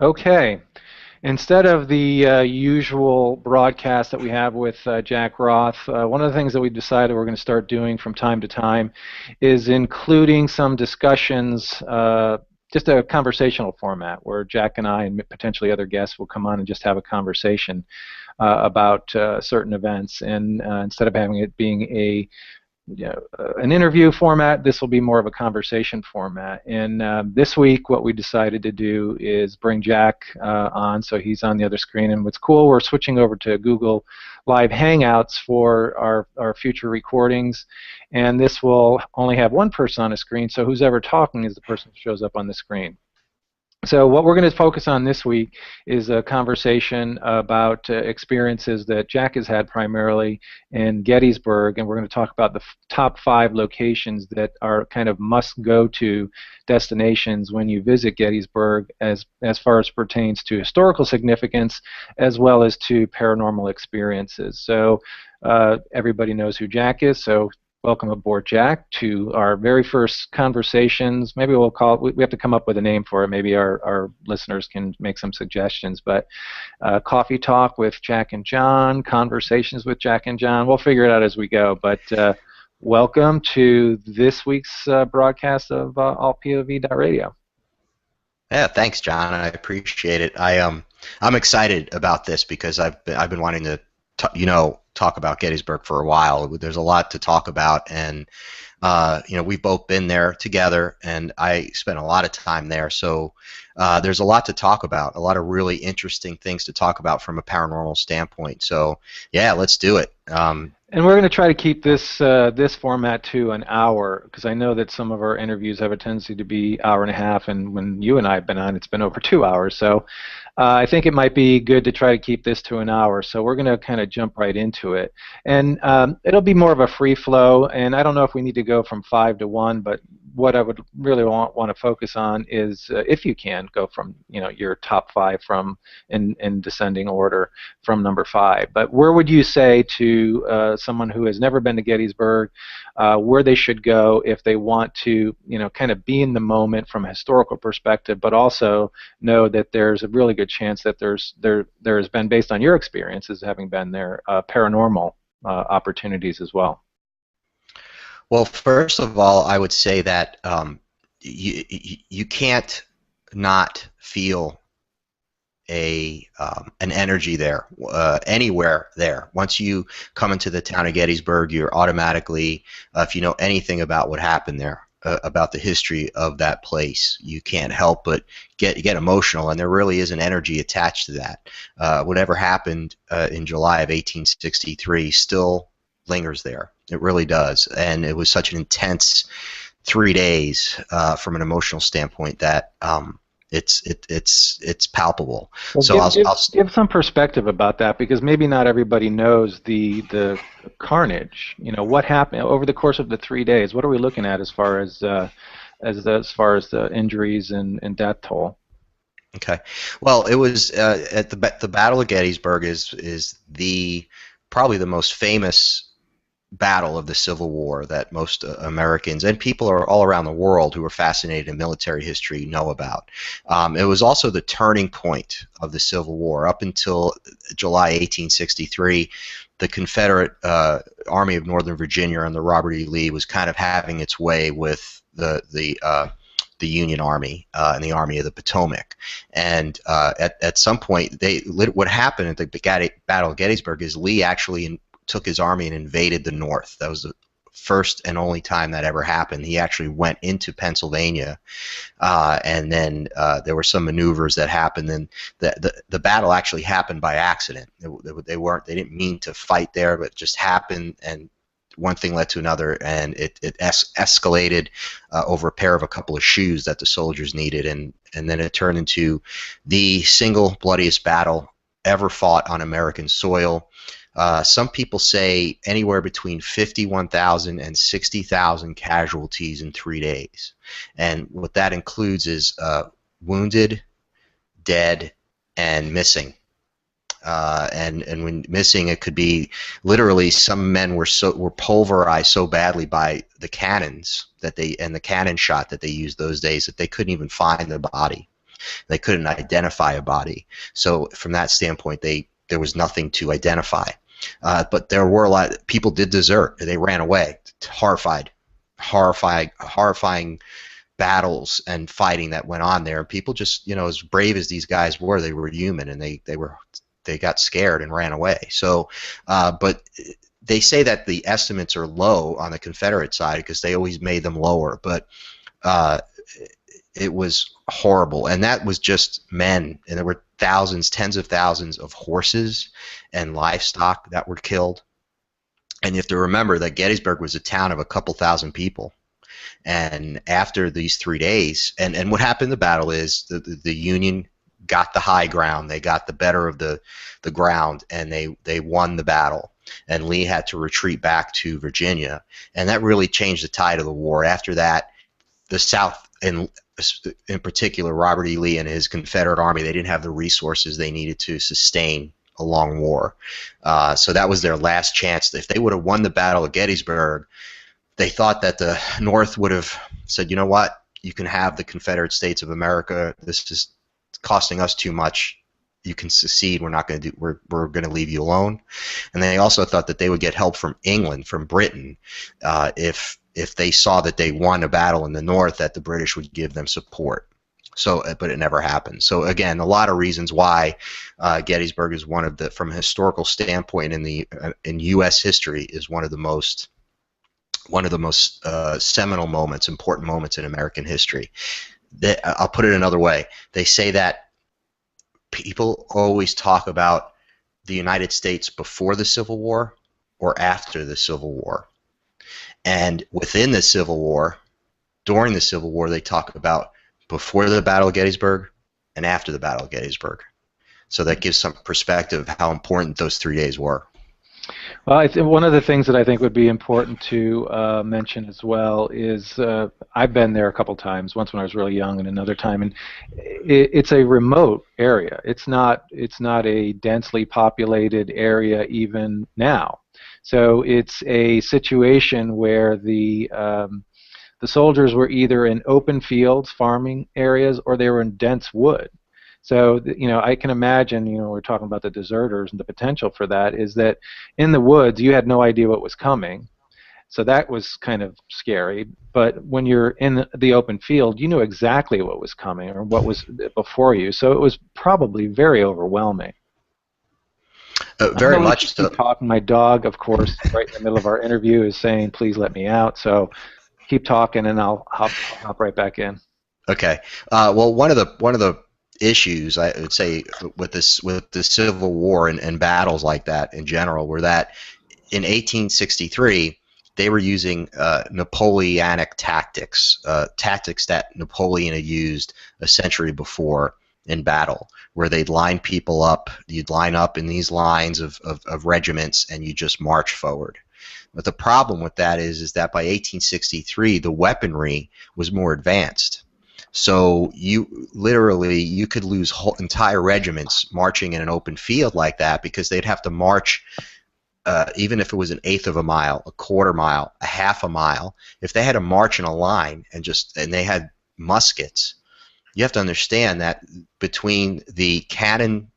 Okay. Instead of the usual broadcast that we have with Jack Roth, one of the things that we decided we're going to start doing from time to time is including some discussions, just a conversational format where Jack and I and potentially other guests will come on and just have a conversation about certain events. And instead of having it being an interview format, this will be more of a conversation format. And this week, what we decided to do is bring Jack on, so he's on the other screen. And what's cool, we're switching over to Google Live Hangouts for our future recordings. And this will only have one person on a screen, so who's ever talking is the person who shows up on the screen. So what we're going to focus on this week is a conversation about experiences that Jack has had primarily in Gettysburg, and we're going to talk about the top 5 locations that are kind of must-go-to destinations when you visit Gettysburg as far as pertains to historical significance as well as to paranormal experiences. So everybody knows who Jack is, so welcome aboard, Jack, to our very first conversations. Maybe we'll call it, we have to come up with a name for it. Maybe our listeners can make some suggestions. But Coffee Talk with Jack and John, Conversations with Jack and John. We'll figure it out as we go. But welcome to this week's broadcast of altPOV.radio. Yeah, thanks, John. I appreciate it. I'm excited about this because I've been wanting to talk about Gettysburg for a while. There's a lot to talk about, and we've both been there together, and I spent a lot of time there. So there's a lot to talk about, a lot of really interesting things to talk about from a paranormal standpoint. So yeah, let's do it. And we're going to try to keep this this format to an hour, because I know that some of our interviews have a tendency to be hour and a half, and when you and I have been on, it's been over 2 hours. So I think it might be good to try to keep this to an hour. So we're going to kind of jump right into it. And it'll be more of a free flow, and I don't know if we need to go from 5 to 1, but what I would really want to focus on is, if you can, go from your top 5 from in descending order from number 5. But where would you say to someone who has never been to Gettysburg where they should go if they want to kind of be in the moment from a historical perspective, but also know that there's a really good chance that there has been, based on your experiences having been there, paranormal opportunities as well? Well, first of all, I would say that you can't not feel an energy there, anywhere there. Once you come into the town of Gettysburg, you're automatically, if you know anything about what happened there, about the history of that place, you can't help but get emotional, and there really is an energy attached to that. Whatever happened in July of 1863 still lingers there. It really does, and it was such an intense 3 days from an emotional standpoint that it's palpable. Well, So I'll give some perspective about that, because maybe not everybody knows the carnage. What happened over the course of the 3 days. What are we looking at as far as the injuries and death toll? Okay. Well, it was at the Battle of Gettysburg is probably the most famous battle of the Civil War that most Americans and people are all around the world who are fascinated in military history know about. It was also the turning point of the Civil War. Up until July 1863, the Confederate Army of Northern Virginia under Robert E. Lee was kind of having its way with the Union Army and the Army of the Potomac. And at some point, what happened at the Battle of Gettysburg is Lee actually took his army and invaded the North. That was the first and only time that ever happened. He actually went into Pennsylvania, and then there were some maneuvers that happened. And the battle actually happened by accident. They didn't mean to fight there, but it just happened, and one thing led to another, and it escalated over a couple of shoes that the soldiers needed, and then it turned into the single bloodiest battle ever fought on American soil. Some people say anywhere between 51,000 and 60,000 casualties in 3 days. And what that includes is wounded, dead, and missing. And when missing, it could be literally some men were pulverized so badly by the cannons and the cannon shot that they used those days that they couldn't even find the body. They couldn't identify a body. So from that standpoint, there was nothing to identify. But there were a lot of people did desert. They ran away, horrifying battles and fighting that went on there. People just, as brave as these guys were, they were human, and they got scared and ran away. So, but they say that the estimates are low on the Confederate side because they always made them lower, but it was horrible, and that was just men, and there were thousands, tens of thousands of horses and livestock that were killed. And you have to remember that Gettysburg was a town of a couple thousand people. And after these 3 days, and what happened in the battle is the Union got the high ground. They got the better of the ground, and they won the battle. And Lee had to retreat back to Virginia. And that really changed the tide of the war. After that, the South, in particular, Robert E. Lee and his Confederate Army, they didn't have the resources they needed to sustain a long war. So that was their last chance. If they would have won the Battle of Gettysburg, they thought that the North would have said, you know what, you can have the Confederate States of America. This is costing us too much. You can secede. We're not going to do. We're going to leave you alone. And they also thought that they would get help from England, from Britain, if they saw that they won a battle in the North, that the British would give them support. So, but it never happened. So again, a lot of reasons why Gettysburg is one of the, from a historical standpoint in U.S. history, is one of the most seminal moments, important moments in American history. I'll put it another way. They say that people always talk about the United States before the Civil War or after the Civil War. And within the Civil War, during the Civil War, they talk about before the Battle of Gettysburg and after the Battle of Gettysburg. So that gives some perspective of how important those 3 days were. Well, I think one of the things that I think would be important to mention as well is I've been there a couple times. Once when I was really young, and another time, and it's a remote area. It's not a densely populated area even now. So it's a situation where the soldiers were either in open fields, farming areas, or they were in dense wood. So, I can imagine, we're talking about the deserters, and the potential for that is that in the woods, you had no idea what was coming. So that was kind of scary. But when you're in the open field, you knew exactly what was coming or what was before you. So it was probably very overwhelming. Very much so. Talking. My dog, of course, right in the middle of our interview is saying, please let me out. So keep talking, and I'll hop right back in. Okay. Well, one of the issues I would say with the Civil War and battles like that in general were that in 1863 they were using Napoleonic tactics, tactics that Napoleon had used a century before in battle, where they'd line people up. You'd line up in these lines of regiments, and you just march forward. But the problem with that is that by 1863 the weaponry was more advanced. So you could lose whole entire regiments marching in an open field like that, because they'd have to march, even if it was an eighth of a mile, a quarter mile, a half a mile. If they had to march in a line and they had muskets, you have to understand that between the cannon,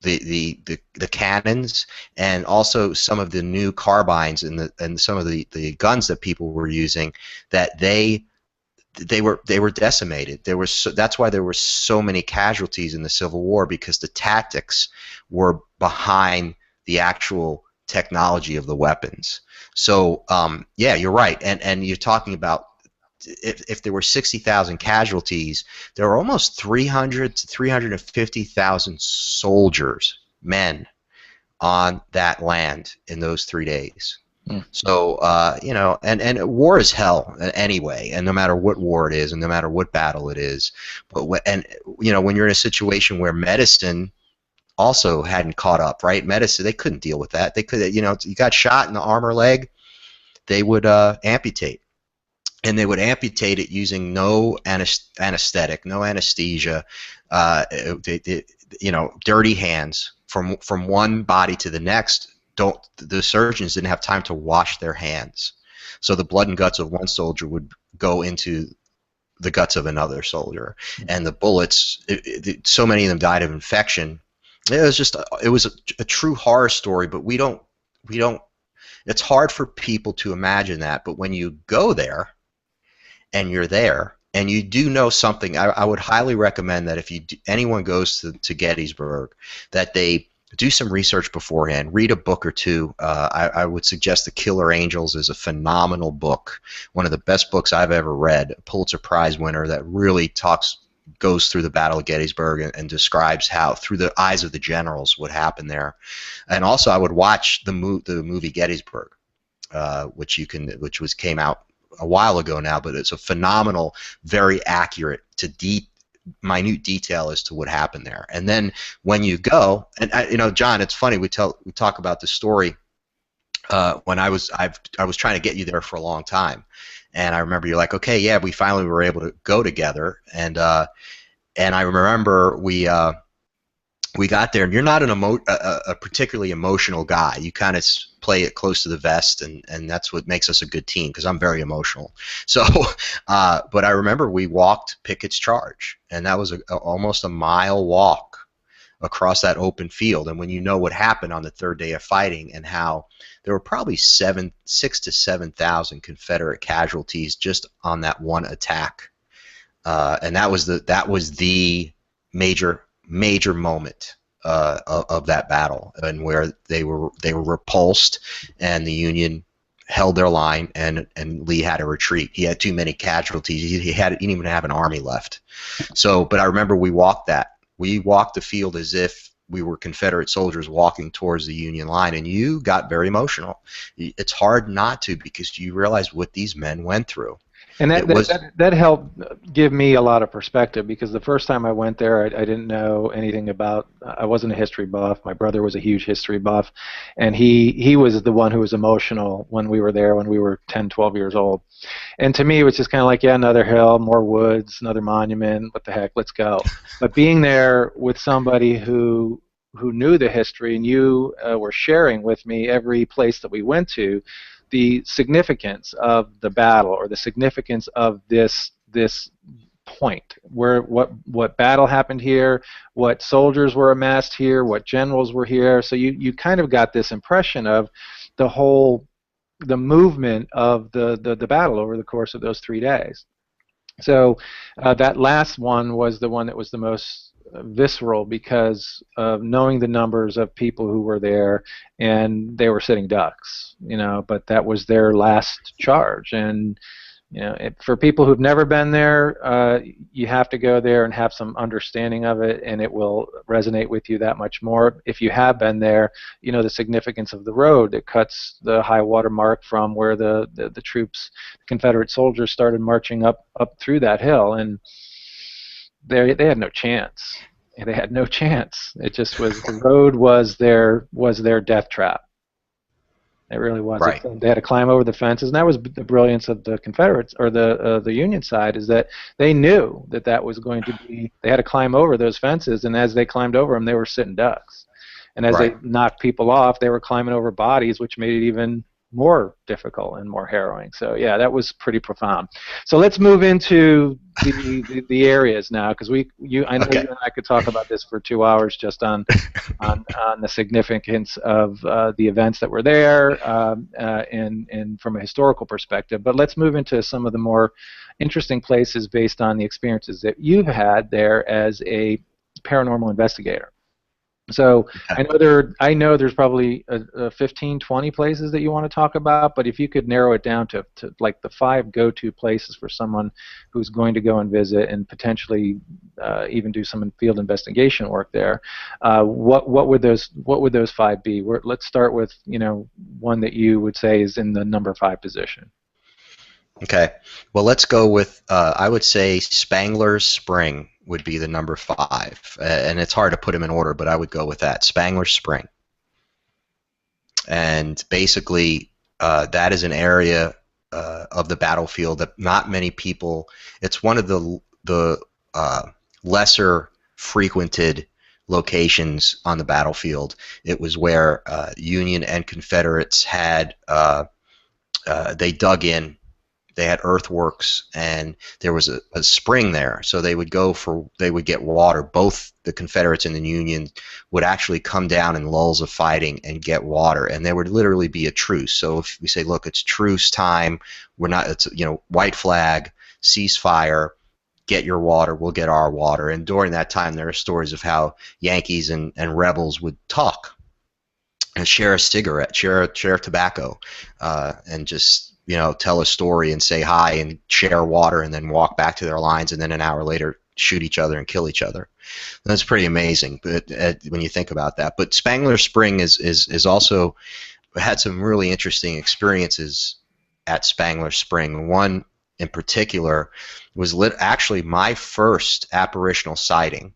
the cannons, and also some of the new carbines and some of the guns that people were using, that they were decimated. That's why there were so many casualties in the Civil War, because the tactics were behind the actual technology of the weapons. So yeah, you're right. And you're talking about if there were 60,000 casualties, there were almost 300 to 350,000 soldiers, men, on that land in those 3 days. So, and war is hell anyway, and no matter what war it is, and no matter what battle it is. But when you're in a situation where medicine also hadn't caught up, right? Medicine, they couldn't deal with that. They could, you got shot in the arm or leg, they would amputate. And they would amputate it using no anesthetic, no anesthesia, dirty hands from one body to the next. The surgeons didn't have time to wash their hands, so the blood and guts of one soldier would go into the guts of another soldier, and the bullets. So many of them died of infection. It was a true horror story, but we don't. It's hard for people to imagine that, but when you go there and you're there and you do know something, I would highly recommend that if anyone goes to Gettysburg, that they do some research beforehand, read a book or two. I would suggest The Killer Angels is a phenomenal book, one of the best books I've ever read, a Pulitzer Prize winner that really goes through the Battle of Gettysburg and describes how, through the eyes of the generals, what happened there. And also, I would watch the movie Gettysburg, which came out a while ago now, but it's a phenomenal, very accurate to minute detail as to what happened there. And then when you go, and John, it's funny, we talk about the story. When I was trying to get you there for a long time, and I remember you're like, okay, yeah, we finally were able to go together, and I remember we got there, and you're not a particularly emotional guy. You kind of play it close to the vest, and that's what makes us a good team, because I'm very emotional. So, but I remember we walked Pickett's Charge, and that was almost a mile walk across that open field. And when you know what happened on the third day of fighting, and how there were probably 6,000 to 7,000 Confederate casualties just on that one attack, and that was the major moment of that battle, and where they were repulsed, and the Union held their line, and Lee had to retreat. He had too many casualties. He didn't even have an army left. So, but I remember we walked the field as if we were Confederate soldiers walking towards the Union line, and you got very emotional. It's hard not to, because you realize what these men went through. And that helped give me a lot of perspective, because the first time I went there, I didn't know anything about. I wasn't a history buff. My brother was a huge history buff, and he was the one who was emotional when we were there, when we were 10, 12 years old. And to me, it was just kind of like, yeah, another hill, more woods, another monument. What the heck? Let's go. But being there with somebody who knew the history, and you were sharing with me every place that we went to, the significance of the battle, or the significance of this point, where what battle happened here, what soldiers were amassed here, what generals were here. So you kind of got this impression of the movement of the battle over the course of those 3 days. So that last one was the one that was the most visceral, because of knowing the numbers of people who were there, and they were sitting ducks, but that was their last charge. And for people who've never been there, you have to go there and have some understanding of it, and it will resonate with you that much more. If you have been there, you know the significance of the road that cuts the high water mark from where the troops, Confederate soldiers, started marching up through that hill, and they had no chance. They had no chance. It just was, the road was their death trap. It really was. Right. They had to climb over the fences, and that was the brilliance of the Confederates, or the Union side, is that they knew that was going to be. They had to climb over those fences, and as they climbed over them, they were sitting ducks. And as they knocked people off, they were climbing over bodies, which made it even more difficult and more harrowing. So yeah, that was pretty profound. So let's move into the areas now, because I know you and I could talk about this for 2 hours just on the significance of the events that were there, and from a historical perspective. But let's move into some of the more interesting places based on the experiences that you've had there as a paranormal investigator. So I know there's probably 15, 20 places that you want to talk about, but if you could narrow it down to like the 5 go-to places for someone who's going to go and visit, and potentially even do some field investigation work there, what would those 5 be? Let's start with one that you would say is in the number 5 position. Okay. Well, let's go with I would say Spangler's Spring would be the number 5, and it's hard to put them in order, but I would go with that, Spangler Spring. And basically, that is an area of the battlefield that not many people. It's one of the lesser frequented locations on the battlefield. It was where Union and Confederates had they dug in they had earthworks, and there was a spring there. So they would get water. Both the Confederates and the Union would actually come down in lulls of fighting and get water, and there would literally be a truce. So if we say, look, it's truce time, it's white flag, ceasefire, get your water, we'll get our water. And during that time, there are stories of how Yankees and rebels would talk and share a cigarette, share tobacco, and just tell a story and say hi and share water, and then walk back to their lines, and then an hour later shoot each other and kill each other. That's pretty amazing, but when you think about that. But Spangler Spring is also had some really interesting experiences at Spangler Spring. One in particular was actually my first apparitional sighting.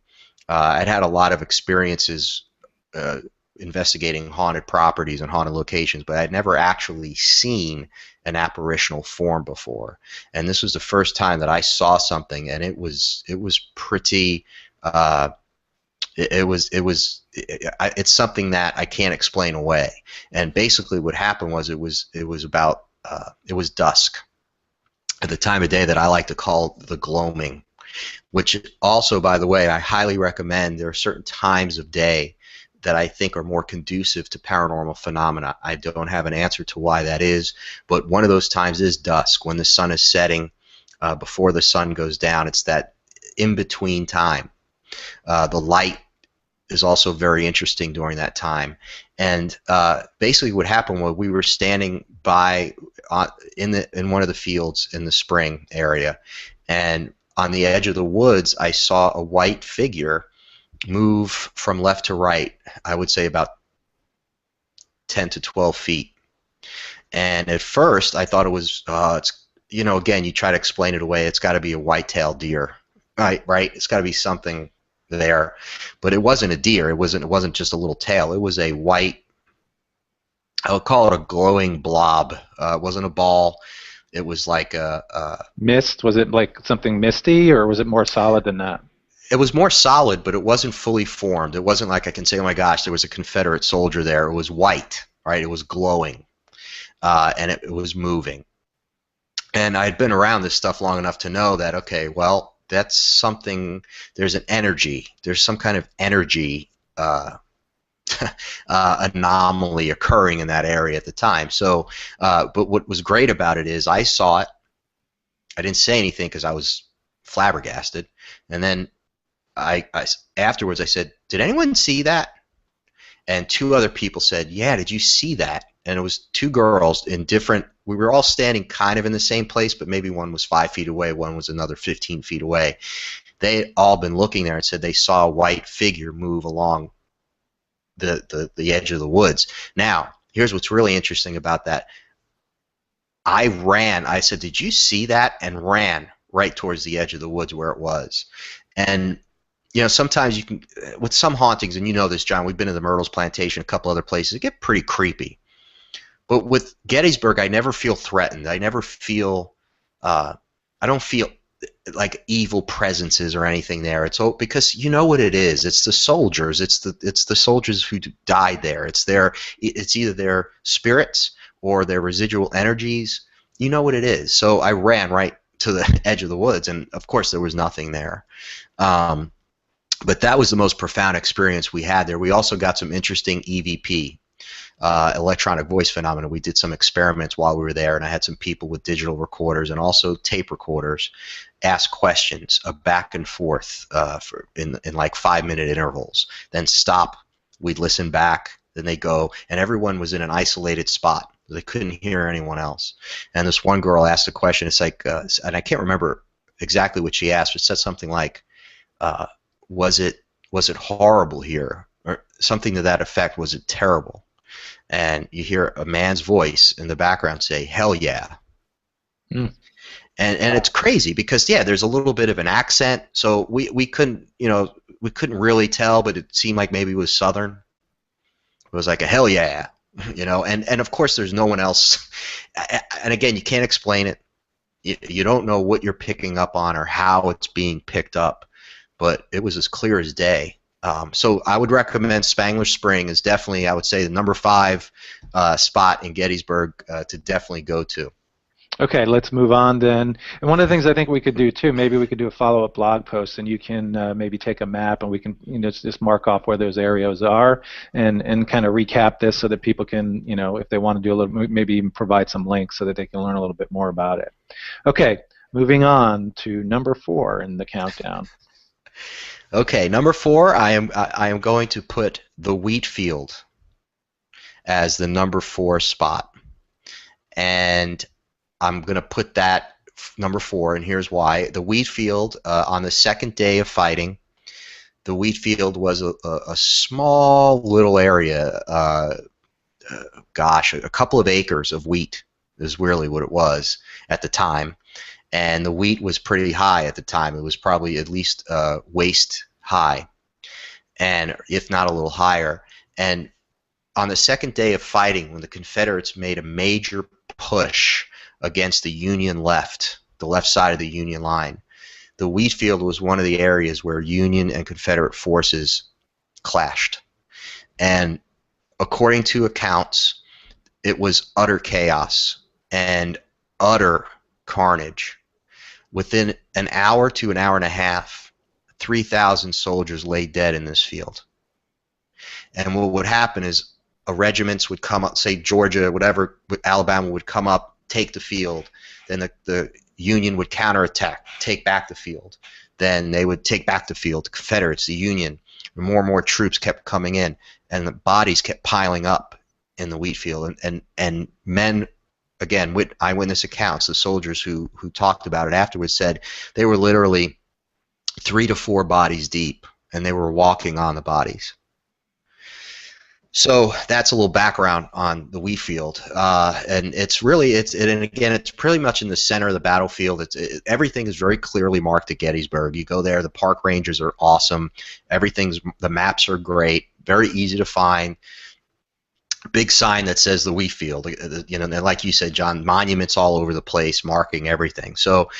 I'd had a lot of experiences investigating haunted properties and haunted locations, but I'd never actually seen an apparitional form before. And this was the first time that I saw something, and it was pretty. It's something that I can't explain away. And basically, what happened was it was dusk at the time of day that I like to call the gloaming, which also, by the way, I highly recommend. There are certain times of day that I think are more conducive to paranormal phenomena. I don't have an answer to why that is, but one of those times is dusk, when the sun is setting before the sun goes down. It's that in-between time. The light is also very interesting during that time. And basically what happened was we were standing by in one of the fields in the spring area, and on the edge of the woods I saw a white figure move from left to right, I would say about 10 to 12 feet. And at first I thought it was, again, you try to explain it away, it's got to be a white-tailed deer, right? It's got to be something there. But it wasn't a deer, it wasn't just a little tail, it was a white, I would call it a glowing blob. It wasn't a ball, it was like a mist. Was it like something misty, or was it more solid than that? It was more solid, but it wasn't fully formed. It wasn't like I can say, oh my gosh, there was a Confederate soldier there. It was white, right? It was glowing, and it was moving. And I'd been around this stuff long enough to know that, okay, well, that's something, there's an energy. There's some kind of energy anomaly occurring in that area at the time. So, but what was great about it is I saw it. I didn't say anything because I was flabbergasted. And then afterwards I said, did anyone see that? And two other people said, yeah, did you see that? And it was two girls in different, we were all standing kind of in the same place, but maybe one was 5 feet away, one was another 15 feet away. They had all been looking there and said they saw a white figure move along the edge of the woods. Now, here's what's really interesting about that. I ran, I said, did you see that? And ran right towards the edge of the woods where it was. And sometimes you can, with some hauntings, and you know this, John, we've been to the Myrtles Plantation, a couple other places, it get pretty creepy. But with Gettysburg, I never feel threatened. I never feel, I don't feel like evil presences or anything there. It's all because you know what it is. It's the soldiers. It's the soldiers who died there. It's either their spirits or their residual energies. You know what it is. So I ran right to the edge of the woods, and of course there was nothing there. But that was the most profound experience we had there. We also got some interesting EVP, electronic voice phenomena. We did some experiments while we were there, and I had some people with digital recorders and also tape recorders ask questions back and forth in like 5-minute intervals. Then stop. We'd listen back. Then they go, and everyone was in an isolated spot. They couldn't hear anyone else. And this one girl asked a question. It's like, and I can't remember exactly what she asked, but it said something like, was it horrible here, or something to that effect? Was it terrible? And you hear a man's voice in the background say, hell yeah. And it's crazy because, yeah, there's a little bit of an accent, so we couldn't really tell, but it seemed like maybe it was Southern. It was like a hell yeah, and of course there's no one else. And again, you can't explain it. You don't know what you're picking up on or how it's being picked up, but it was as clear as day. So I would recommend Spangler Spring is definitely, I would say, the number 5 spot in Gettysburg to definitely go to. Okay, let's move on then. And one of the things I think we could do too, maybe we could do a follow-up blog post, and you can maybe take a map, and we can, just mark off where those areas are, and kind of recap this so that people can, if they want to do a little, maybe even provide some links so that they can learn a little bit more about it. Okay, moving on to number 4 in the countdown. Okay, number 4, I am going to put the Wheatfield as the number 4 spot, and I'm going to put that number 4, and here's why. The Wheatfield, on the second day of fighting, the Wheatfield was a small little area, gosh, a couple of acres of wheat is really what it was at the time, and the wheat was pretty high at the time. It was probably at least waist high, and if not a little higher. And on the second day of fighting, when the Confederates made a major push against the Union left, the left side of the Union line, the Wheatfield was one of the areas where Union and Confederate forces clashed. And according to accounts, it was utter chaos and utter carnage. Within an hour to an hour and a half, 3,000 soldiers lay dead in this field. And what would happen is regiments would come up, say Georgia, whatever, Alabama would come up, take the field. Then the Union would counterattack, take back the field. Then they would take back the field. The Confederates, the Union, more and more troops kept coming in, and the bodies kept piling up in the Wheatfield. And men, again, with eyewitness accounts, the soldiers who talked about it afterwards said they were literally 3 to 4 bodies deep, and they were walking on the bodies. So that's a little background on the Wheatfield, and it's really and again, it's pretty much in the center of the battlefield. Everything is very clearly marked at Gettysburg. You go there, the park rangers are awesome. The maps are great, very easy to find. Big sign that says the Wheatfield, and like you said, John, monuments all over the place marking everything. So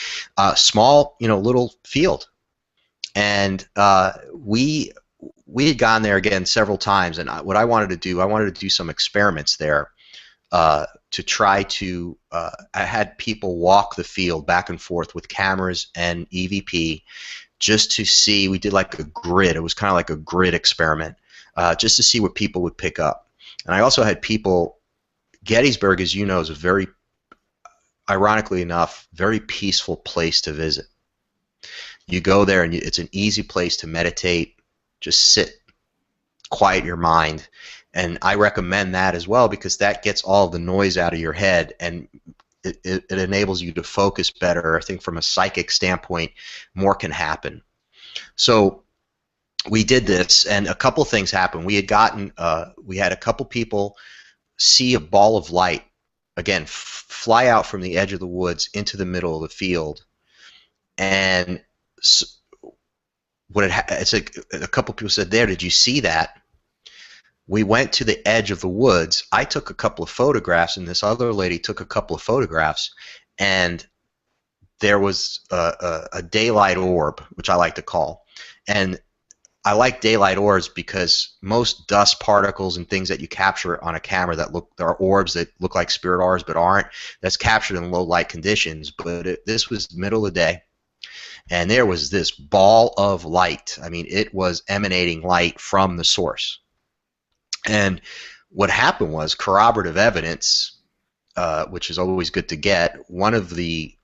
small, little field, and we had gone there again several times, and what I wanted to do some experiments there to try to. I had people walk the field back and forth with cameras and EVP, just to see. We did like a grid. It was kind of like a grid experiment, just to see what people would pick up. And I also had people. Gettysburg, as you know, is a very, ironically enough, very peaceful place to visit. You go there, and it's an easy place to meditate. Just sit, quiet your mind, and I recommend that as well, because that gets all of the noise out of your head, and it enables you to focus better. I think from a psychic standpoint, more can happen. So we did this, and a couple things happened. We had a couple people see a ball of light, again, fly out from the edge of the woods into the middle of the field, and it's like a couple people said, "There, did you see that?" We went to the edge of the woods. I took a couple of photographs, and this other lady took a couple of photographs, and there was a daylight orb, which I like to call. And I like daylight orbs because most dust particles and things that you capture on a camera there are orbs that look like spirit orbs but aren't. That's captured in low light conditions. But this was middle of the day. And there was this ball of light. I mean, it was emanating light from the source. And what happened was corroborative evidence, which is always good to get. We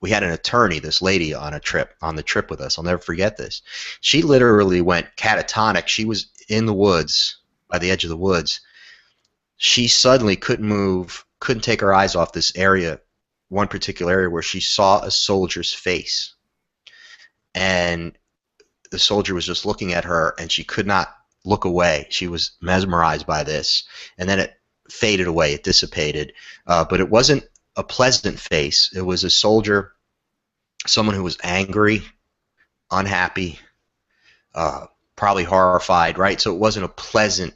had an attorney, this lady, on the trip with us. I'll never forget this. She literally went catatonic. She was in the woods, by the edge of the woods. She suddenly couldn't move, couldn't take her eyes off this area, one particular area where she saw a soldier's face. And the soldier was just looking at her, and she could not look away. She was mesmerized by this. And then it faded away. It dissipated. But it wasn't a pleasant face. It was a soldier, someone who was angry, unhappy, probably horrified, right? So it wasn't a pleasant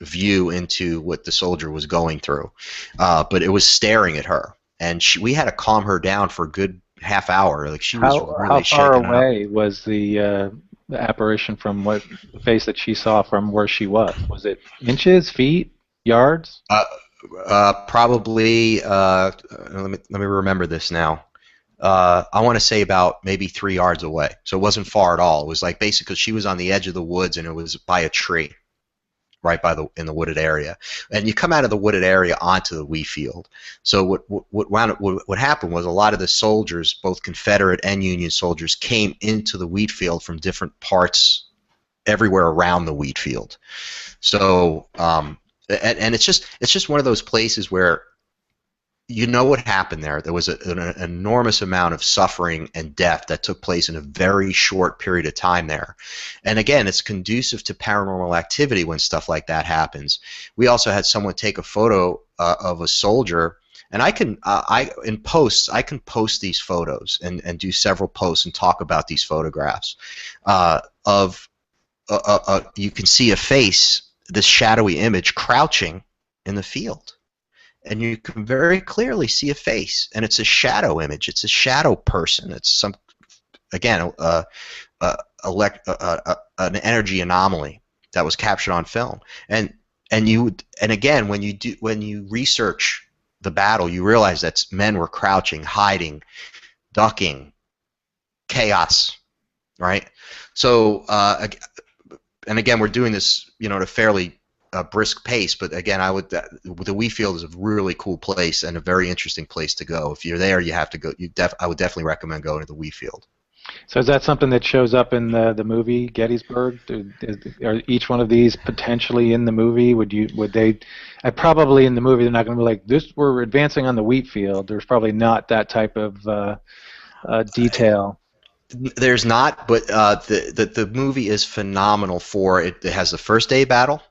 view into what the soldier was going through. But it was staring at her. And we had to calm her down for a good half hour. Like, she was really shaken up. How far away was the apparition from the face that she saw from where she was? Was it inches, feet, yards? Probably. Let me remember this now. I want to say about maybe 3 yards away. So it wasn't far at all. It was like basically she was on the edge of the woods and it was by a tree, right by in the wooded area. And you come out of the wooded area onto the Wheatfield. So what happened was a lot of the soldiers, both Confederate and Union soldiers, came into the Wheatfield from different parts everywhere around the Wheatfield. So and it's just one of those places where you know what happened there. There was an enormous amount of suffering and death that took place in a very short period of time there. And again, it's conducive to paranormal activity when stuff like that happens. We also had someone take a photo of a soldier, and I can post these photos and do several posts and talk about these photographs you can see a face, this shadowy image, crouching in the field. And you can very clearly see a face, and it's a shadow image. It's a shadow person. It's some, again, an energy anomaly that was captured on film. And again, when you research the battle, you realize that men were crouching, hiding, ducking, chaos, right? So, and again, we're doing this, at a fairly brisk pace, but again, the Wheatfield is a really cool place and a very interesting place to go. If you're there, you have to go. I would definitely recommend going to the Wheatfield. So is that something that shows up in the movie Gettysburg? Are each one of these potentially in the movie? Would they? Probably in the movie they're not going to be like this. We're advancing on the Wheatfield. There's probably not that type of detail. There's not, but the movie is phenomenal for it. It has the first day battle.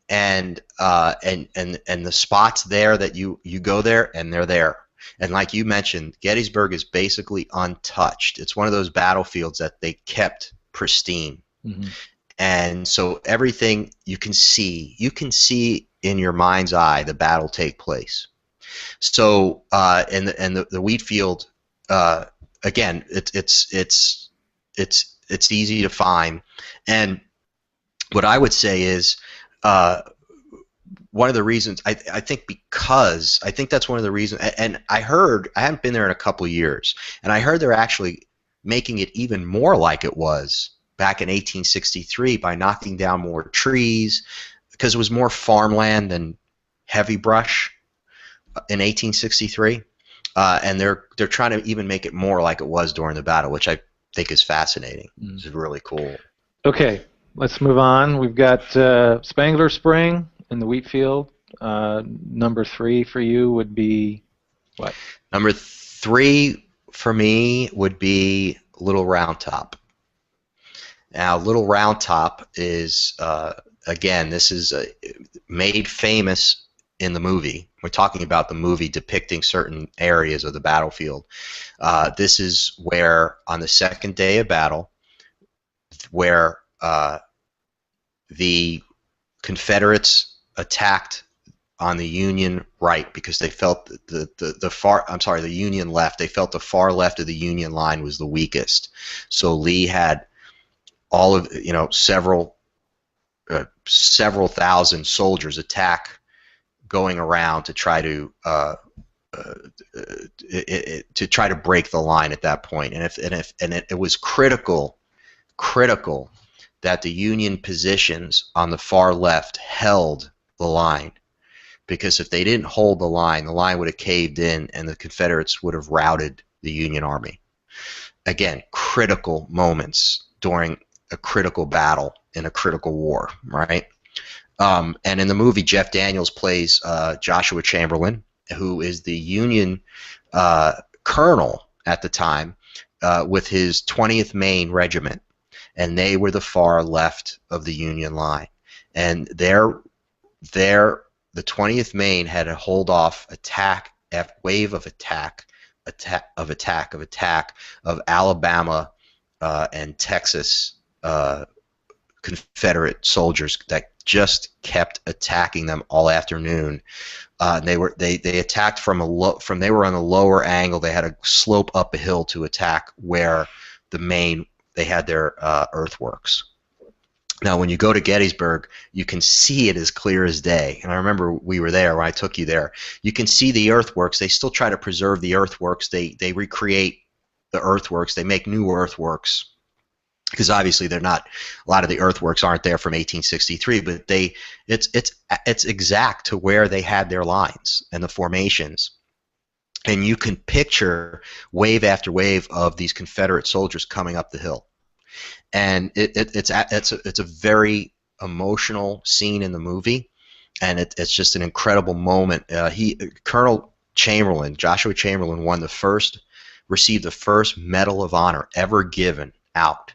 And the spots there that you go there and they're there. And like you mentioned, Gettysburg is basically untouched. It's one of those battlefields that they kept pristine. Mm-hmm. And so everything you can see in your mind's eye the battle take place. So and the Wheatfield, again, it's easy to find. And what I would say is, one of the reasons I think that's one of the reasons, and I haven't been there in a couple of years, and I heard they're actually making it even more like it was back in 1863 by knocking down more trees, because it was more farmland than heavy brush in 1863, and they're trying to even make it more like it was during the battle, which I think is fascinating. It's really cool. Okay. Let's move on. We've got Spangler Spring in the Wheatfield. Number 3 for you would be what? Number 3 for me would be Little Round Top. Now, Little Round Top is, again, this is made famous in the movie. We're talking about the movie depicting certain areas of the battlefield. This is where, on the second day of battle, where the Confederates attacked on the Union right because they felt the Union left. They felt the far left of the Union line was the weakest. So Lee had all of several thousand soldiers attack going around to try to break the line at that point. And it was critical that the Union positions on the far left held the line, because if they didn't hold the line would have caved in and the Confederates would have routed the Union Army. Again, critical moments during a critical battle in a critical war, right? And in the movie, Jeff Daniels plays Joshua Chamberlain, who is the Union colonel at the time with his 20th Maine Regiment, and they were the far left of the Union line. And the 20th Maine had to hold off wave of attack of Alabama and Texas Confederate soldiers that just kept attacking them all afternoon. They attacked they were on a lower angle. They had to slope up a hill to attack where they had their earthworks. Now, when you go to Gettysburg, you can see it as clear as day. And I remember we were there when I took you there. You can see the earthworks. They still try to preserve the earthworks. They recreate the earthworks. They make new earthworks because obviously they're not. A lot of the earthworks aren't there from 1863, but it's exact to where they had their lines and the formations. And you can picture wave after wave of these Confederate soldiers coming up the hill. And it's a very emotional scene in the movie, and it's just an incredible moment. Colonel Chamberlain, Joshua Chamberlain, received the first Medal of Honor ever given out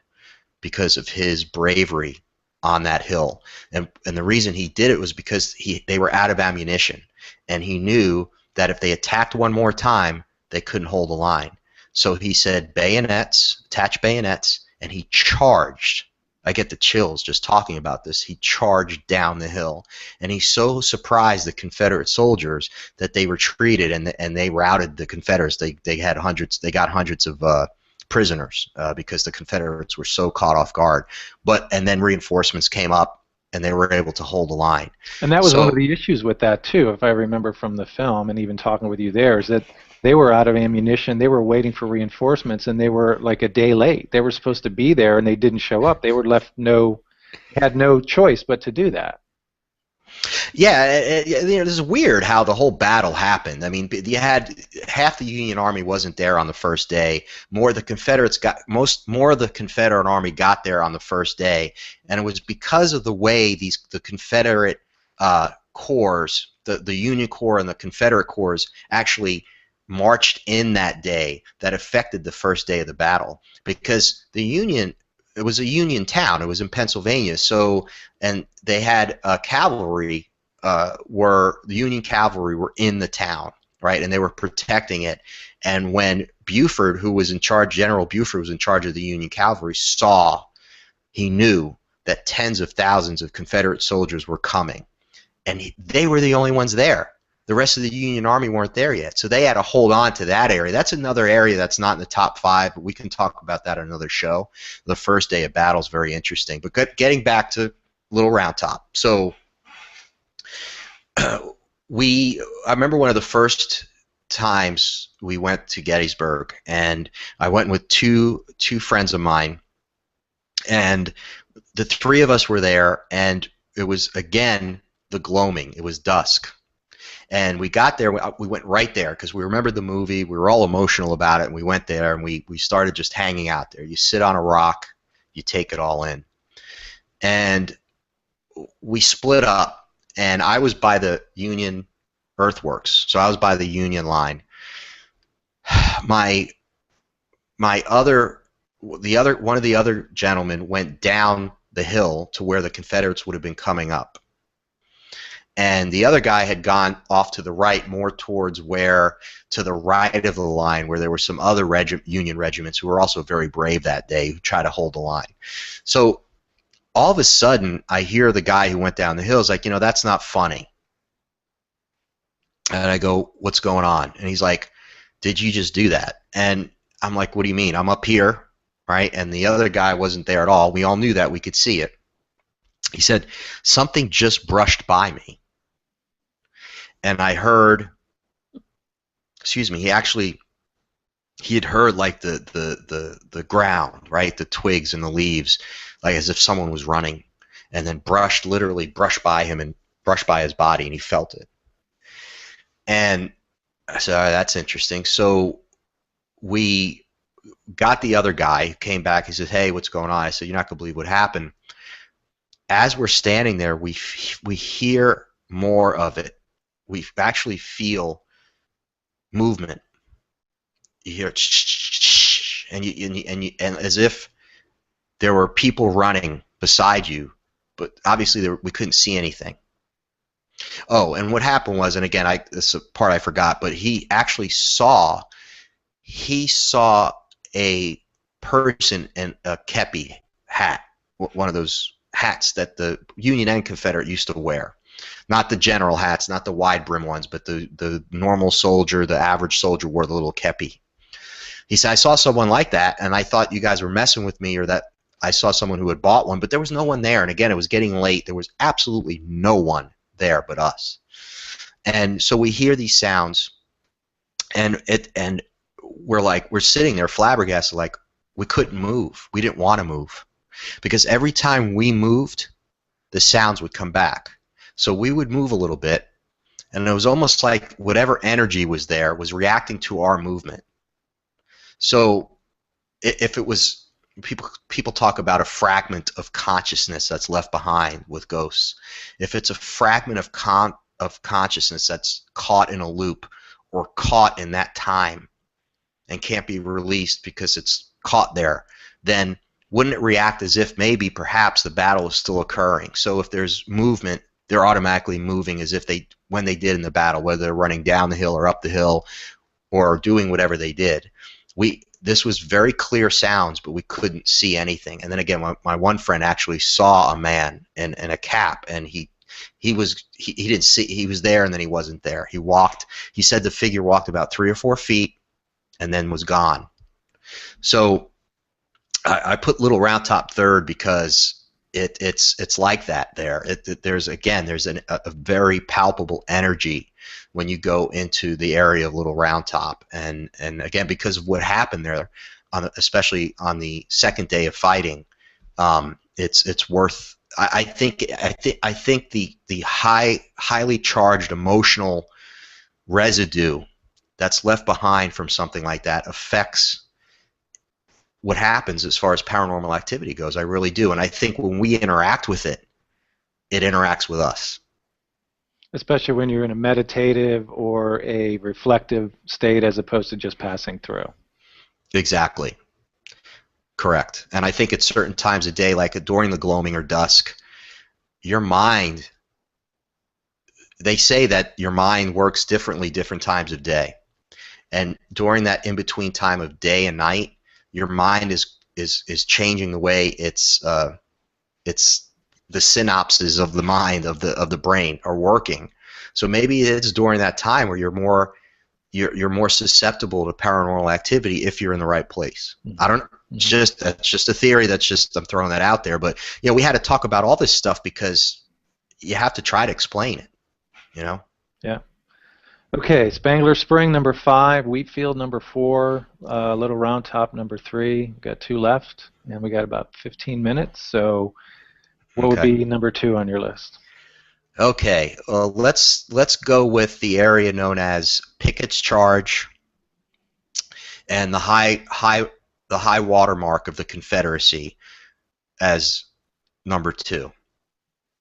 because of his bravery on that hill. And the reason he did it was because they were out of ammunition, and he knew that if they attacked one more time, they couldn't hold the line. So he said, bayonets, attach bayonets. And he charged. I get the chills just talking about this. He charged down the hill, and he so surprised the Confederate soldiers that they retreated, and they routed the Confederates. They had hundreds. They got hundreds of prisoners because the Confederates were so caught off guard. And then reinforcements came up, and they were able to hold the line. And that was one of the issues with that too, if I remember from the film, and even talking with you there, is that they were out of ammunition. They were waiting for reinforcements, and they were like a day late. They were supposed to be there, and they didn't show up. They were had no choice but to do that. Yeah, this is weird how the whole battle happened. I mean, you had half the Union Army wasn't there on the first day. More of the Confederate Army got there on the first day, and it was because of the way the Confederate corps, the Union Corps and the Confederate corps actually marched in that day that affected the first day of the battle, because it was a Union town. It was in Pennsylvania, and they had cavalry. The Union cavalry were in the town, right, and they were protecting it. And when Buford, General Buford was in charge of the Union cavalry, he knew that tens of thousands of Confederate soldiers were coming, and they were the only ones there. The rest of the Union Army weren't there yet, so they had to hold on to that area. That's another area that's not in the top 5, but we can talk about that on another show. The first day of battle is very interesting. But getting back to Little Round Top. So I remember one of the first times we went to Gettysburg, and I went with two friends of mine, and the three of us were there, and it was, again, the gloaming. It was dusk. And we got there, we went right there because we remembered the movie. We were all emotional about it, and we went there, and we started just hanging out there. You sit on a rock, you take it all in. And we split up, and I was by the Union earthworks, so I was by the Union line. One of the other gentlemen went down the hill to where the Confederates would have been coming up. And the other guy had gone off to the right, more towards to the right of the line, where there were some other Union regiments who were also very brave that day, who tried to hold the line. So all of a sudden, I hear the guy who went down the hill is like, that's not funny. And I go, what's going on? And he's like, did you just do that? And I'm like, what do you mean? I'm up here, right? And the other guy wasn't there at all. We all knew that. We could see it. He said, something just brushed by me. And I heard, he had heard like the ground, right, the twigs and the leaves, like as if someone was running, and then literally brushed by him and brushed by his body, and he felt it. And I said, that's interesting. So we got the other guy, who came back, he said, hey, what's going on? I said, you're not going to believe what happened. As we're standing there, we hear more of it. We actually feel movement. You hear it, and as if there were people running beside you, but obviously we couldn't see anything. Oh, and what happened was, and again, this is a part I forgot, but he actually saw a person in a kepi hat, one of those hats that the Union and Confederate used to wear. Not the general hats, not the wide brim ones, but the normal soldier, the average soldier wore the little kepi. He said, I saw someone like that, and I thought you guys were messing with me, or that I saw someone who had bought one, but there was no one there. And again, it was getting late. There was absolutely no one there but us. And so we hear these sounds, and we're sitting there flabbergasted, like we couldn't move. We didn't want to move because every time we moved, the sounds would come back. So we would move a little bit, and it was almost like whatever energy was there was reacting to our movement. So if it was, people talk about a fragment of consciousness that's left behind with ghosts. If it's a fragment of consciousness that's caught in a loop or caught in that time and can't be released because it's caught there, then wouldn't it react as if maybe perhaps the battle is still occurring? So if there's movement, they're automatically moving as if when they did in the battle, whether they're running down the hill or up the hill or doing whatever they did. This was very clear sounds, but we couldn't see anything. And then again, my one friend actually saw a man in a cap, and he didn't see, he was there and then he wasn't there. He said the figure walked about 3 or 4 feet and then was gone. So I put Little Round Top third because it's like that there. There's a very palpable energy when you go into the area of Little Round Top, and again, because of what happened there, especially on the second day of fighting, it's worth. I think the highly charged emotional residue that's left behind from something like that affects what happens as far as paranormal activity goes. I really do. And I think when we interact with it, it interacts with us. Especially when you're in a meditative or a reflective state as opposed to just passing through. Exactly. Correct. And I think at certain times of day, like during the gloaming or dusk, your mind, they say that your mind works differently different times of day. And during that in-between time of day and night, your mind is changing the way it's the synapses of the mind of the brain are working. So maybe it's during that time where you're more susceptible to paranormal activity if you're in the right place. I don't. That's just a theory. I'm throwing that out there. But we had to talk about all this stuff because you have to try to explain it. Yeah. Okay, Spangler Spring number 5, Wheatfield number 4, Little Round Top number 3. We've got 2 left, and we got about 15 minutes. So, what would be number 2 on your list? Okay, let's go with the area known as Pickett's Charge and the high water mark of the Confederacy as number 2.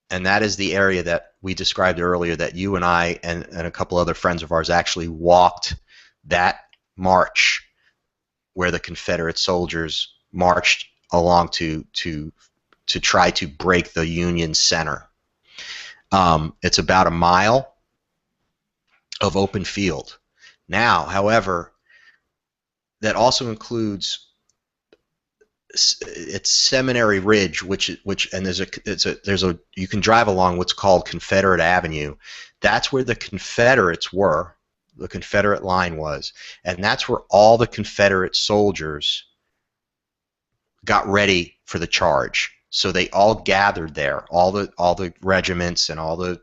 And that is the area that we described earlier that you and I and a couple other friends of ours actually walked that march where the Confederate soldiers marched along to try to break the Union center. It's about a mile of open field. Now, however, that also includes it's Seminary Ridge, which and you can drive along what's called Confederate Avenue. That's where the Confederates were. The Confederate line was, and that's where all the Confederate soldiers got ready for the charge. So they all gathered there, all the regiments and all the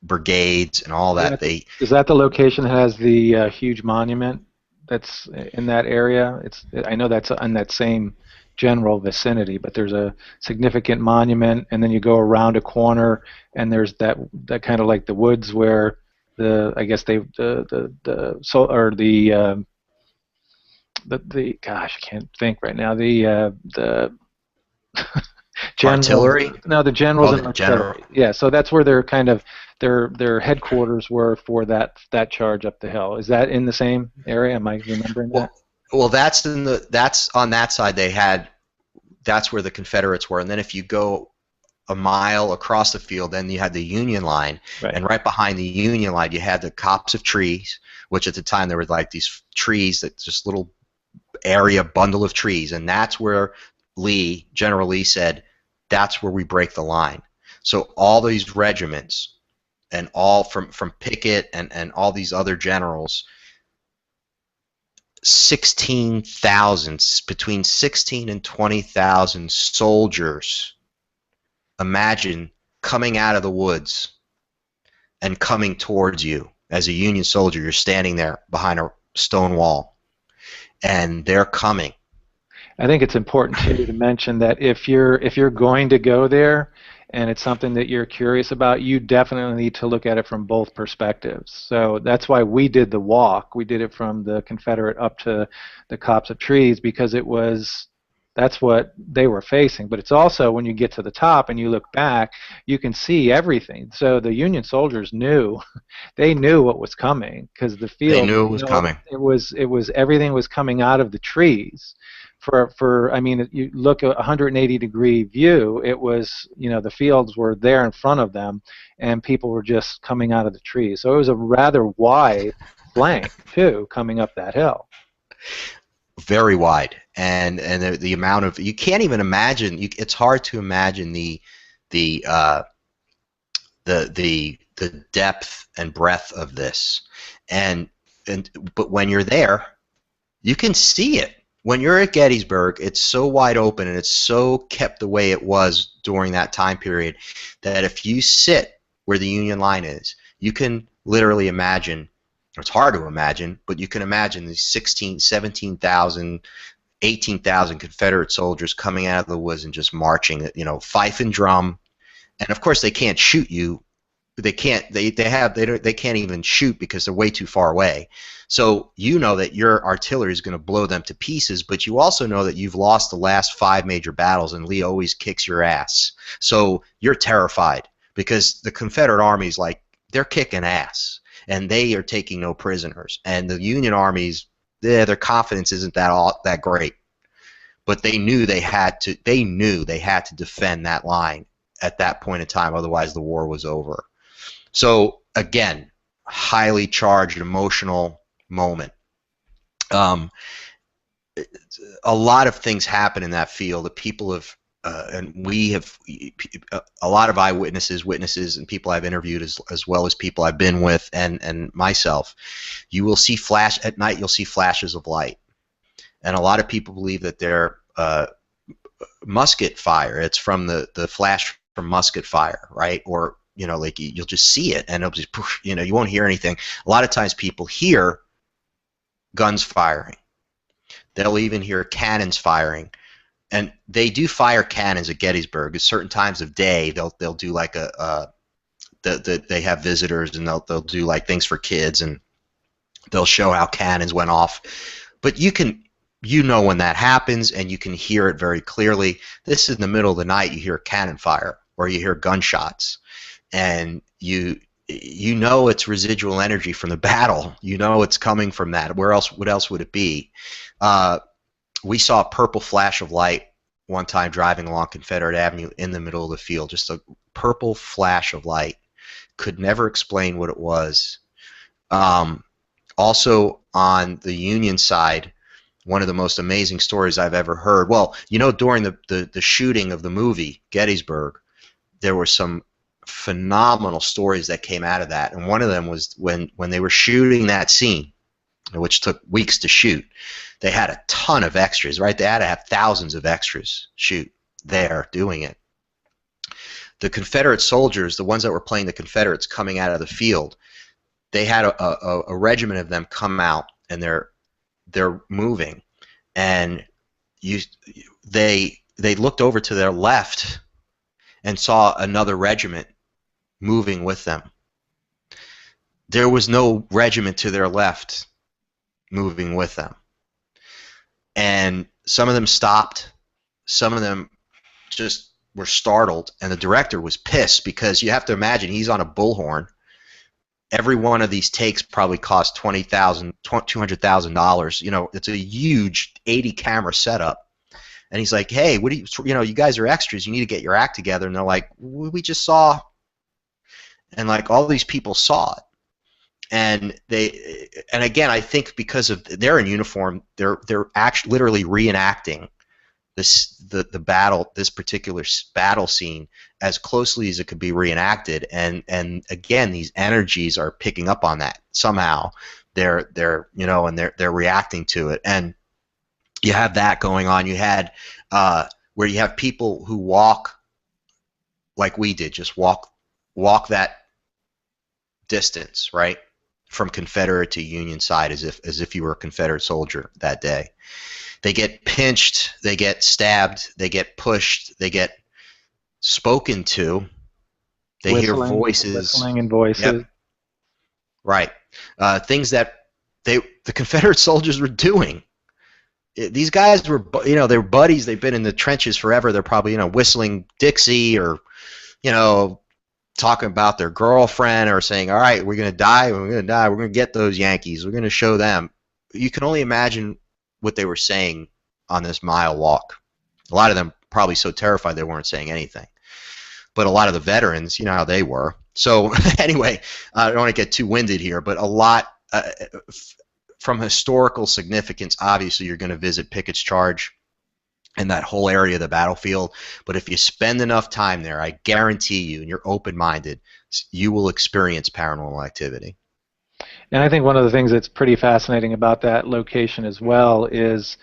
brigades and all that. Is that the location that has the huge monument that's in that area? I know that's in that same general vicinity, but there's a significant monument, and then you go around a corner, and there's that kind of like the woods where gosh, I can't think right now. The artillery? No, the generals and artillery. Yeah, so that's where their kind of their headquarters were for that charge up the hill. Is that in the same area? Am I remembering that? Well, that's on that side. That's where the Confederates were, and then if you go a mile across the field, then you had the Union line, right. And right behind the Union line, you had the copse of trees, which at the time there were like these trees that just little area bundle of trees, and that's where General Lee said, that's where we break the line. So all these regiments and all from Pickett and all these other generals, 16,000, between 16 and 20,000 soldiers, imagine, coming out of the woods and coming towards you. As a Union soldier, you're standing there behind a stone wall, and they're coming. I think it's important too to mention that if you're going to go there and it's something that you're curious about, you definitely need to look at it from both perspectives. So that's why we did the walk. We did it from the Confederate up to the copse of trees, because that's what they were facing. But it's also, when you get to the top and you look back, you can see everything. So the Union soldiers knew, they knew what was coming, because the They field, knew it was coming. it was everything was coming out of the trees. I mean, you look at a 180-degree view, it was, the fields were there in front of them, and people were just coming out of the trees. So it was a rather wide flank too, coming up that hill. Very wide, and the amount of, you can't even imagine. It's hard to imagine the depth and breadth of this, but when you're there, you can see it. When you're at Gettysburg, it's so wide open and it's so kept the way it was during that time period that if you sit where the Union line is, you can literally imagine, it's hard to imagine, but you can imagine these 16, 17,000, 18,000 Confederate soldiers coming out of the woods and just marching, fife and drum. And of course they can't shoot you. They can't even shoot because they're way too far away. So you know that your artillery is going to blow them to pieces, but you also know that you've lost the last 5 major battles and Lee always kicks your ass. So you're terrified because the Confederate army's like, they're kicking ass and they are taking no prisoners. And the Union armies, their confidence isn't that great. But they knew they had to defend that line at that point in time, otherwise the war was over. So again, highly charged, emotional moment. A lot of things happen in that field. The people have, and we have, a lot of eyewitnesses, witnesses, and people I've interviewed, as well as people I've been with, and myself. You will see at night. You'll see flashes of light, and a lot of people believe that they're musket fire. It's from the flash from musket fire, right? Or like you'll just see it, and it'll just, you won't hear anything. A lot of times people hear guns firing. They'll even hear cannons firing, and they do fire cannons at Gettysburg at certain times of day. They'll do like they have visitors, and they'll do like things for kids, and they'll show how cannons went off. But you know when that happens, and you can hear it very clearly. This is in the middle of the night. You hear cannon fire or you hear gunshots, and you know it's residual energy from the battle. You know it's coming from that. What else would it be? We saw a purple flash of light one time driving along Confederate Avenue in the middle of the field. Just a purple flash of light. Could never explain what it was. Also on the Union side, one of the most amazing stories I've ever heard. Well, during the shooting of the movie Gettysburg, there were some phenomenal stories that came out of that, and one of them was when they were shooting that scene, which took weeks to shoot. They had a ton of extras, right? They had to have thousands of extras shoot there doing it. The Confederate soldiers, the ones that were playing the Confederates coming out of the field, they had a regiment of them come out, and they're moving, and they looked over to their left and saw another regiment moving with them. There was no regiment to their left moving with them. And some of them stopped. Some of them just were startled. And the director was pissed because you have to imagine he's on a bullhorn. Every one of these takes probably cost $20,000, $200,000. It's a huge 80-camera setup. And he's like, hey, what do you guys are extras. You need to get your act together. And they're like, we just saw. And like all these people saw it. And again, I think because of they're in uniform, they're actually literally reenacting this particular battle scene as closely as it could be reenacted, and again, these energies are picking up on that somehow. They're reacting to it, and you have that going on. You had where you have people who walk like we did, just walk that distance, right, from Confederate to Union side, as if you were a Confederate soldier that day. They get pinched, they get stabbed, they get pushed, they get spoken to, they hear voices. Whistling and voices. Yep. Right. Things that the Confederate soldiers were doing. These guys were, they were buddies. They've been in the trenches forever. They're probably, whistling Dixie, or, talking about their girlfriend, or saying, all right, we're going to die. We're going to die. We're going to get those Yankees. We're going to show them. You can only imagine what they were saying on this mile walk. A lot of them probably so terrified they weren't saying anything. But a lot of the veterans, you know how they were. So anyway, I don't want to get too winded here, but a lot from historical significance, obviously you're going to visit Pickett's Charge and that whole area of the battlefield. But if you spend enough time there, I guarantee you, and you're open-minded, you will experience paranormal activity. And I think one of the things that's pretty fascinating about that location as well is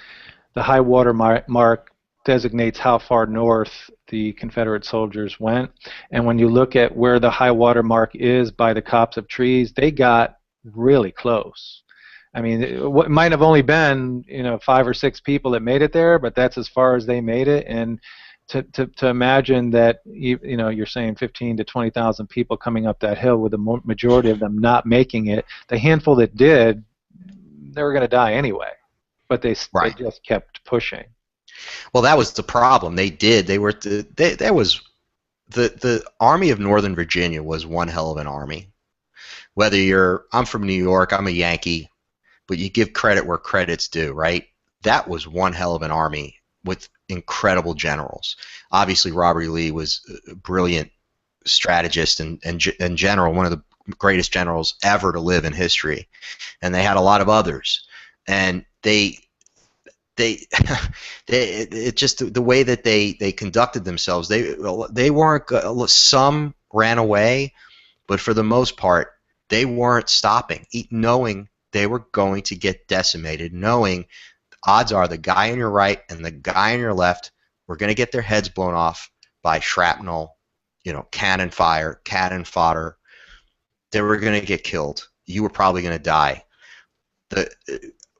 the high water mark designates how far north the Confederate soldiers went. And when you look at where the high water mark is by the copse of trees, they got really close. I mean, it might have only been 5 or 6 people that made it there, but that's as far as they made it. And to imagine that you're saying 15 to 20,000 people coming up that hill, with the majority of them not making it. The handful that did, they were going to die anyway, but they just kept pushing. Well, that was the problem. They did. There was the Army of Northern Virginia was one hell of an army. Whether I'm from New York, I'm a Yankee, but you give credit where credit's due, right? That was one hell of an army with incredible generals. Obviously, Robert E. Lee was a brilliant strategist and general, one of the greatest generals ever to live in history. And they had a lot of others. And it just the way that they conducted themselves, they weren't, some ran away, but for the most part they weren't stopping, knowing they were going to get decimated, knowing odds are the guy on your right and the guy on your left were going to get their heads blown off by shrapnel, cannon fire, cannon fodder. They were going to get killed. You were probably going to die.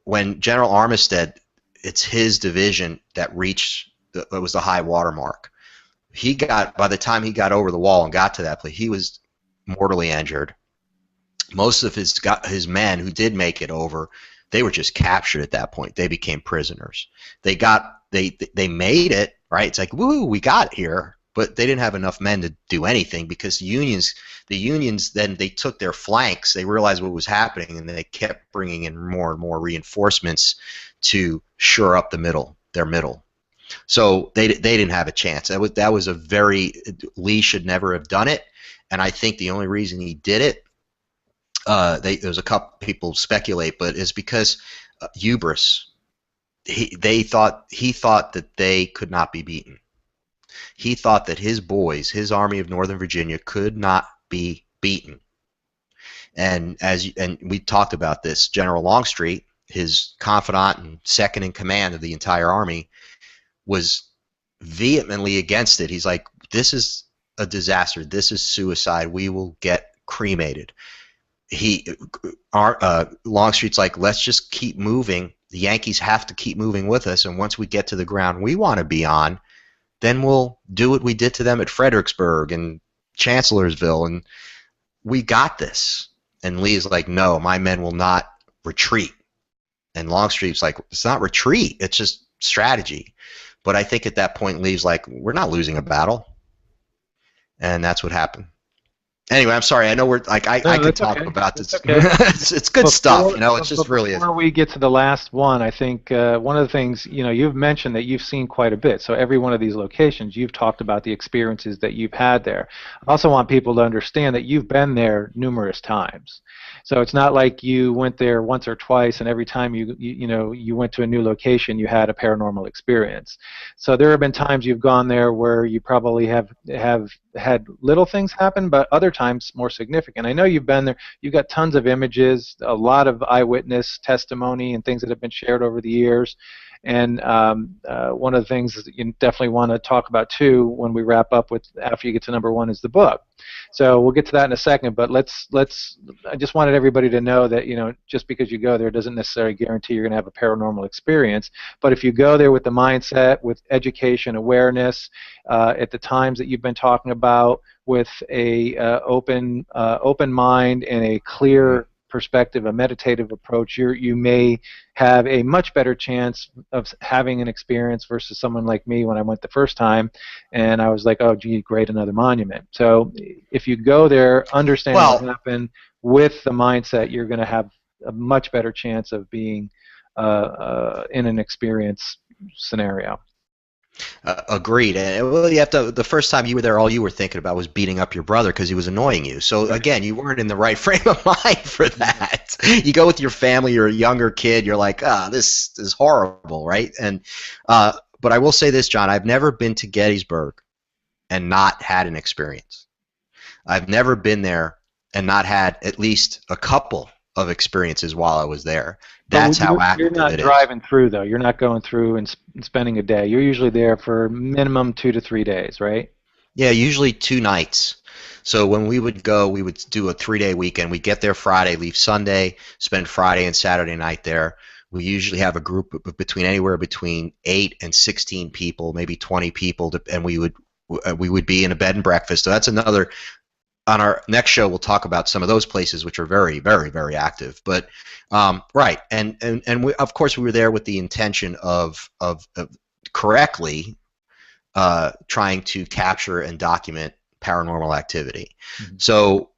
When General Armistead, it's his division that reached it was the high water mark. By the time he got over the wall and got to that place, he was mortally injured. Most of his men who did make it over, they were just captured at that point. They became prisoners. They made it, right? It's like, woo, we got here, but they didn't have enough men to do anything, because the Unions then they took their flanks. They realized what was happening, and they kept bringing in more and more reinforcements to shore up their middle. So they didn't have a chance. That was Lee should never have done it, and I think the only reason he did it, there's a couple people speculate, but is because hubris. He thought that they could not be beaten. He thought that his boys, his Army of Northern Virginia, could not be beaten. And we talked about this, General Longstreet, his confidant and second in command of the entire army, was vehemently against it. He's like, this is a disaster. This is suicide. We will get cremated. Longstreet's like, let's just keep moving. The Yankees have to keep moving with us, and once we get to the ground we want to be on, then we'll do what we did to them at Fredericksburg and Chancellorsville, and we got this. And Lee's like, no, my men will not retreat. And Longstreet's like, it's not retreat, it's just strategy. But I think at that point Lee's like, we're not losing a battle. And that's what happened. Anyway, I'm sorry. I know we're like I No, could that's talk okay. about That's this. okay. It's good stuff, you know. It's just really is. Before we get to the last one, I think one of the things, you've mentioned that you've seen quite a bit. So every one of these locations, you've talked about the experiences that you've had there. I also want people to understand that you've been there numerous times. So it's not like you went there once or twice, and every time you went to a new location, you had a paranormal experience. So there have been times you've gone there where you probably have had little things happen, but other times more significant. I know you've been there. You've got tons of images, a lot of eyewitness testimony, and things that have been shared over the years. And one of the things that you definitely want to talk about too, when we wrap up with after you get to number one, is the book. So we'll get to that in a second. But let's. I just wanted everybody to know that just because you go there doesn't necessarily guarantee you're going to have a paranormal experience. But if you go there with the mindset, with education, awareness, at the times that you've been talking about, with a open mind and a clear perspective, a meditative approach, you may have a much better chance of having an experience versus someone like me when I went the first time, and I was like, oh, gee, great, another monument. So if you go there understanding what Well, happened with the mindset, you're going to have a much better chance of being in an experience scenario. agreed. And well, you have to. The first time you were there, all you were thinking about was beating up your brother because he was annoying you. So Right. again, you weren't in the right frame of mind for that. You go with your family, you're a younger kid, you're like, this is horrible, right? And but I will say this, John, I've never been to Gettysburg and not had an experience. I've never been there and not had at least a couple of experiences while I was there. But That's how you're active not it is. driving through, though. You're not going through and spending a day. You're usually there for minimum 2 to 3 days, right? Yeah, usually 2 nights. So when we would go, we would do a 3-day weekend. We get there Friday, leave Sunday, spend Friday and Saturday night there. We usually have a group of between anywhere between 8 and 16 people, maybe 20 people, and we would be in a bed and breakfast. So that's another. On our next show, we'll talk about some of those places which are very, very, very active. But right, and we, of course we were there with the intention of correctly trying to capture and document paranormal activity. Mm-hmm. So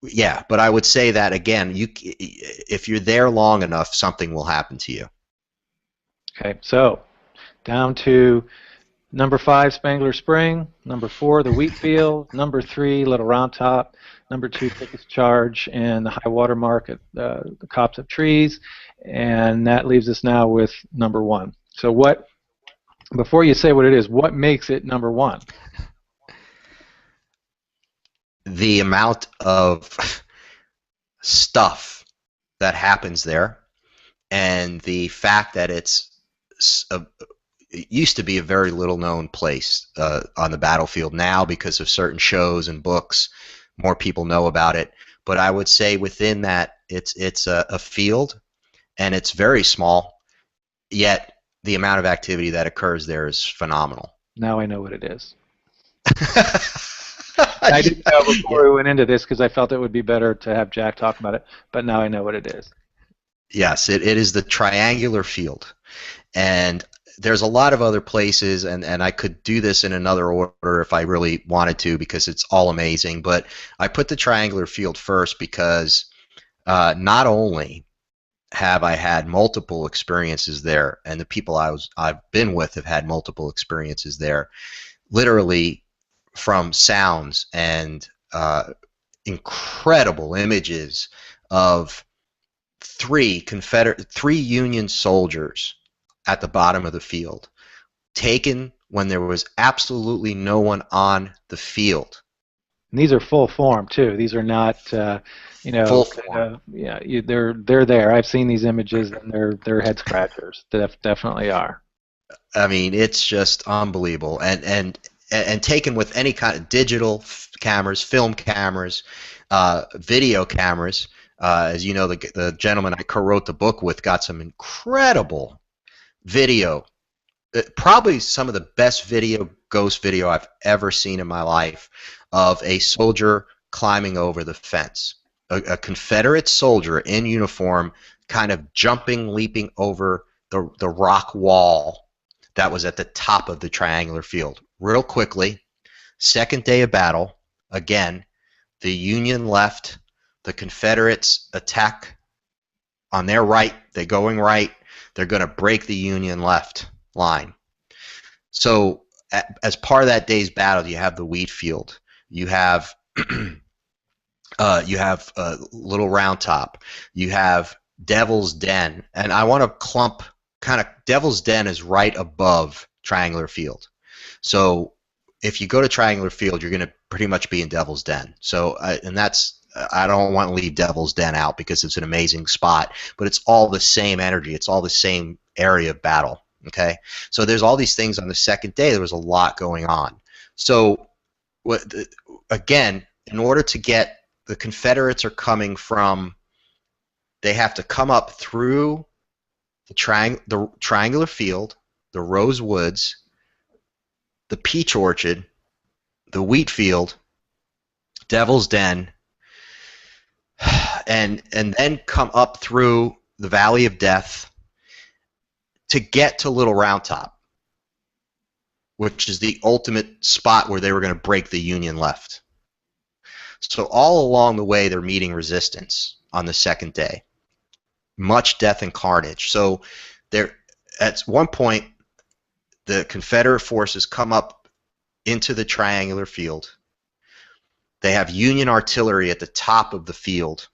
yeah, but I would say that again, if you're there long enough, something will happen to you. Okay, so down to number 5, Spangler Spring. Number 4, the Wheatfield. Number 3, Little Round Top. Number 2, Quickest Charge, and the high water mark at the Copse of Trees. And that leaves us now with number 1. So what? Before you say what it is, what makes it number 1? The amount of stuff that happens there, and the fact that it used to be a very little known place on the battlefield. Now, because of certain shows and books, more people know about it. But I would say within that, it's a field, and it's very small, yet the amount of activity that occurs there is phenomenal. Now I know what it is. I didn't know before we went into this because I felt it would be better to have Jack talk about it, but now I know what it is. Yes, it is the triangular field. And there's a lot of other places, and I could do this in another order if I really wanted to because it's all amazing. But I put the triangular field first because not only have I had multiple experiences there, and the people I've been with have had multiple experiences there, literally from sounds and incredible images of three Union soldiers at the bottom of the field, taken when there was absolutely no one on the field. And these are full form too. These are not, Full form. they're there. I've seen these images, and they're head scratchers. They definitely are. I mean, it's just unbelievable, and taken with any kind of digital cameras, film cameras, video cameras. As you know, the gentleman I co-wrote the book with got some incredible video, probably some of the best ghost video I've ever seen in my life, of a soldier climbing over the fence, a Confederate soldier in uniform kind of jumping, leaping over the rock wall that was at the top of the triangular field. Real quickly, second day of battle, again, the Union left, the Confederates attack on their right, they're going right, they're going to break the Union left line. So as part of that day's battle, you have the Wheatfield, you have Little Round Top, you have Devil's Den, and I want to clump kind of Devil's Den is right above Triangular Field. So if you go to Triangular Field, you're going to pretty much be in Devil's Den. So and that's I don't want to leave Devil's Den out because it's an amazing spot, but it's all the same energy. It's all the same area of battle. Okay, so there's all these things on the second day. There was a lot going on. So again, in order to get the Confederates are coming from, they have to come up through the Triangular Field, the Rose Woods, the Peach Orchard, the Wheatfield, Devil's Den, and then come up through the Valley of Death to get to Little Round Top, which is the ultimate spot where they were going to break the Union left. So all along the way, they're meeting resistance on the second day. Much death and carnage. So there, at one point, the Confederate forces come up into the Triangular Field. They have Union artillery at the top of the field,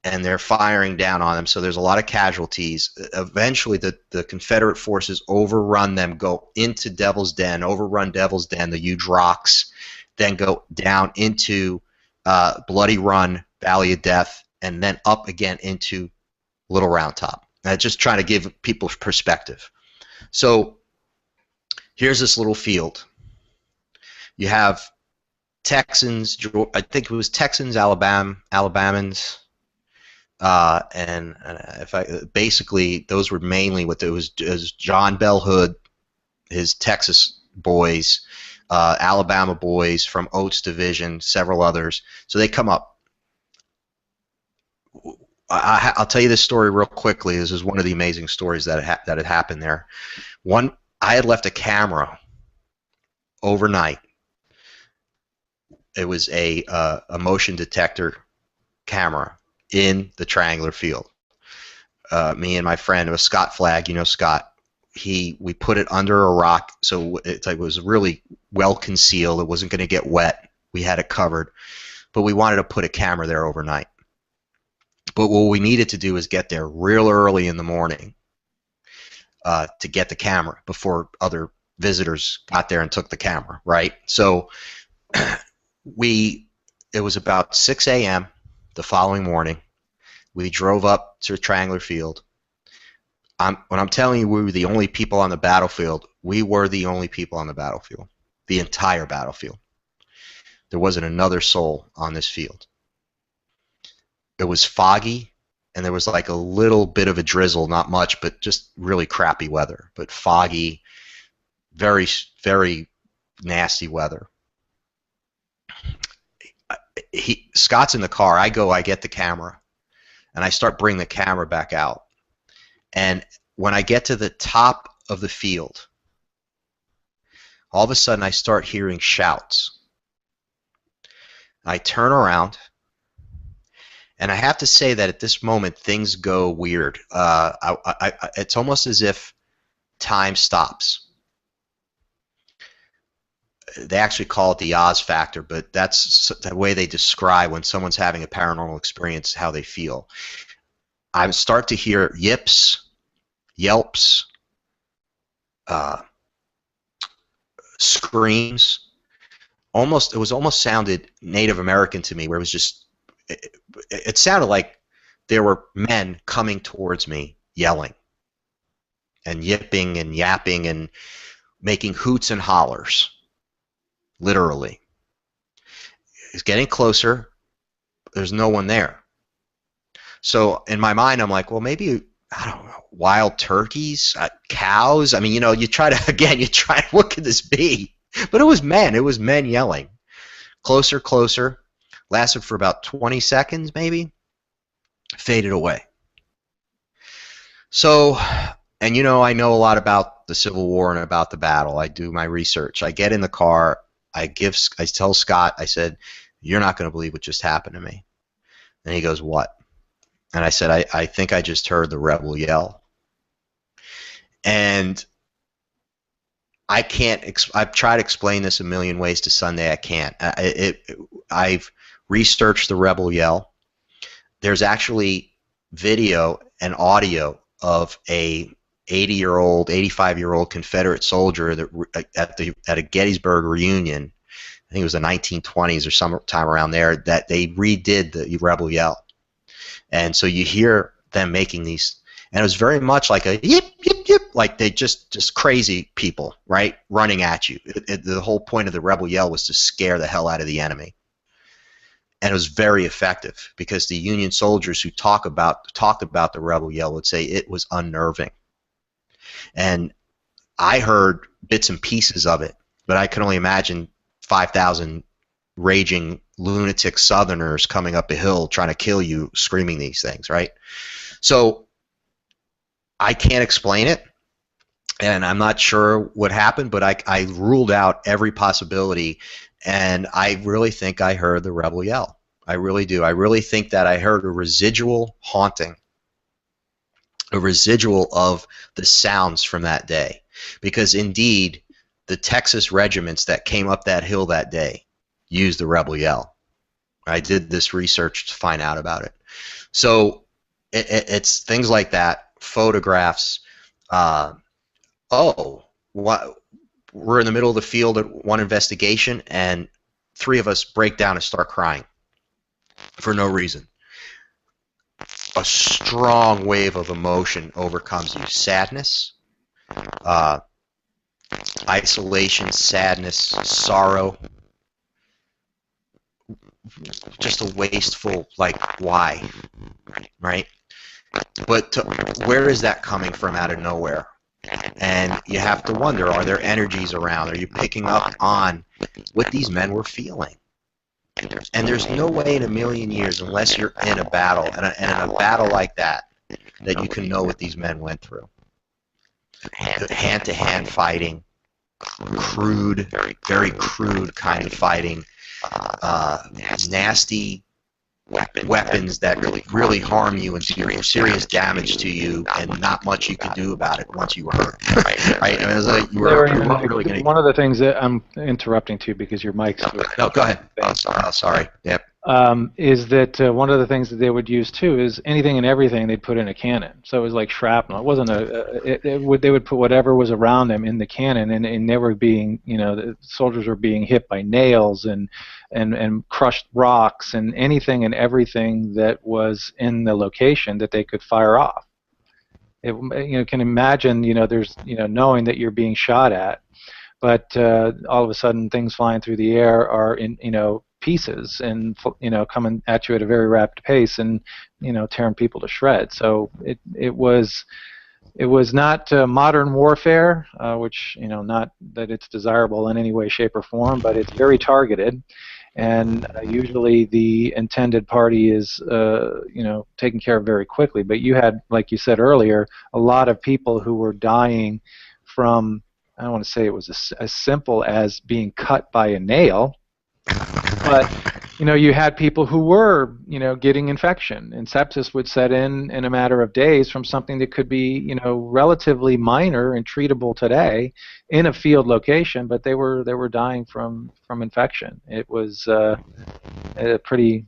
and they're firing down on them. So there's a lot of casualties. Eventually, the Confederate forces overrun them, go into Devil's Den, overrun Devil's Den, the huge rocks, then go down into Bloody Run, Valley of Death, and then up again into Little Round Top. And just trying to give people perspective. So here's this little field. You have Texans, I think it was Texans, Alabamans, and basically those were mainly what it was John Bell Hood, his Texas boys, Alabama boys from Oates Division, several others. So they come up. I'll tell you this story real quickly. This is one of the amazing stories that had happened there. I had left a camera overnight. It was a motion detector camera in the Triangular Field. Me and my friend, it was Scott Flagg. You know Scott. We put it under a rock, so it was really well concealed. It wasn't going to get wet. We had it covered, but we wanted to put a camera there overnight. But what we needed to do is get there real early in the morning to get the camera before other visitors got there and took the camera, right? So it was about 6 a.m. the following morning. We drove up to Triangular Field. When I'm telling you we were the only people on the battlefield, we were the only people on the battlefield, the entire battlefield. There wasn't another soul on this field. It was foggy, and there was like a little bit of a drizzle, not much, but just really crappy weather, but foggy, very, very nasty weather. Scott's in the car. I get the camera, and I start bringing the camera back out. And when I get to the top of the field, all of a sudden I start hearing shouts. I turn around, and I have to say that at this moment things go weird. It's almost as if time stops. They actually call it the Oz factor, but that's the way they describe when someone's having a paranormal experience, how they feel. I start to hear yips, yelps, screams. It was almost sounded Native American to me, where it was just, it sounded like there were men coming towards me yelling and yipping and yapping and making hoots and hollers. Literally. It's getting closer. There's no one there. So in my mind, I'm like, well, maybe, I don't know, wild turkeys, cows. I mean, you try, what could this be? But it was men. It was men yelling. Closer, closer. Lasted for about 20 seconds, maybe. Faded away. So, and I know a lot about the Civil War and about the battle. I do my research. I get in the car. I tell Scott, I said, you're not going to believe what just happened to me. And he goes, what? And I said, I think I just heard the rebel yell. And I can't. I've tried to explain this a million ways to Sunday. I can't. I've researched the rebel yell. There's actually video and audio of a 80-year-old, 85-year-old Confederate soldier that at a Gettysburg reunion. I think it was the 1920s or sometime around there, that they redid the rebel yell. And so you hear them making these, and it was very much like a yip, yip, yip, like they just crazy people, right, running at you. The whole point of the rebel yell was to scare the hell out of the enemy. And it was very effective, because the Union soldiers who talked about the rebel yell would say it was unnerving. And I heard bits and pieces of it, but I can only imagine 5,000 raging lunatic Southerners coming up a hill trying to kill you, screaming these things, right? So I can't explain it, and I'm not sure what happened, but I ruled out every possibility, and I really think I heard the rebel yell. I really do. I really think that I heard a residual haunting, a residual of the sounds from that day, because indeed the Texas regiments that came up that hill that day used the rebel yell. I did this research to find out about it. So it's things like that, photographs. We're in the middle of the field at one investigation, and 3 of us break down and start crying for no reason. A strong wave of emotion overcomes you. Sadness, isolation, sadness, sorrow, just a wasteful, like, why, right? But where is that coming from out of nowhere? And you have to wonder, are there energies around? Are you picking up on what these men were feeling? And there's no way in a million years, unless you're in a battle, and in a battle like that, that you can know what these men went through. Hand-to-hand fighting, crude, very crude kind of fighting, nasty weapons that really harm you and do serious damage to you, and not much you could do about it once you were hurt. Right? I mean, it was like you were really going to. One of the things that I'm interrupting to, because your mic's. No, go ahead. Sorry. Yep. Is that one of the things that they would use too is anything and everything they'd put in a cannon. So it was like shrapnel. It wasn't they would put whatever was around them in the cannon, and they were being, the soldiers were being hit by nails and crushed rocks and anything and everything that was in the location that they could fire off. Can imagine, there's, knowing that you're being shot at, but all of a sudden things flying through the air are in, pieces and, coming at you at a very rapid pace and, tearing people to shreds. So it was not modern warfare, which, not that it's desirable in any way, shape, or form, but it's very targeted. And usually the intended party is, taken care of very quickly. But you had, like you said earlier, a lot of people who were dying from, I don't want to say it was as simple as being cut by a nail, but you had people who were, getting infection, and sepsis would set in a matter of days from something that could be, relatively minor and treatable today in a field location, but they were dying from infection. It was pretty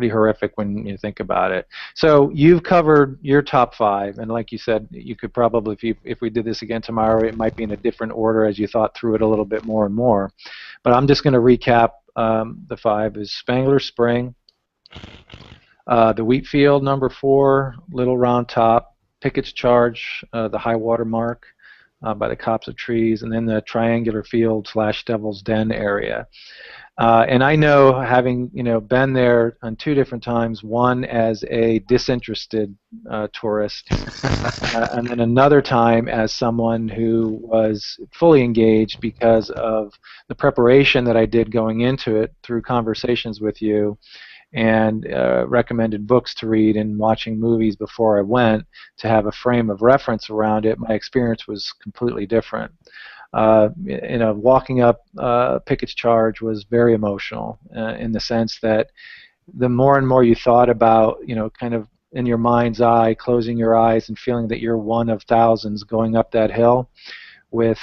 horrific when you think about it. So you've covered your top 5, and like you said, you could probably, if we did this again tomorrow, it might be in a different order as you thought through it a little bit more and more. But I'm just going to recap. The 5 is Spangler Spring, the Wheatfield number 4, Little Round Top, Pickett's Charge, the high water mark by the copse of trees, and then the Triangular Field / Devil's Den area. And I know, having been there on 2 different times, one as a disinterested tourist, and then another time as someone who was fully engaged because of the preparation that I did going into it through conversations with you, and recommended books to read and watching movies before I went to have a frame of reference around it. My experience was completely different. Walking up Pickett's charge was very emotional in the sense that the more and more you thought about, kind of in your mind's eye, closing your eyes and feeling that you're one of thousands going up that hill with,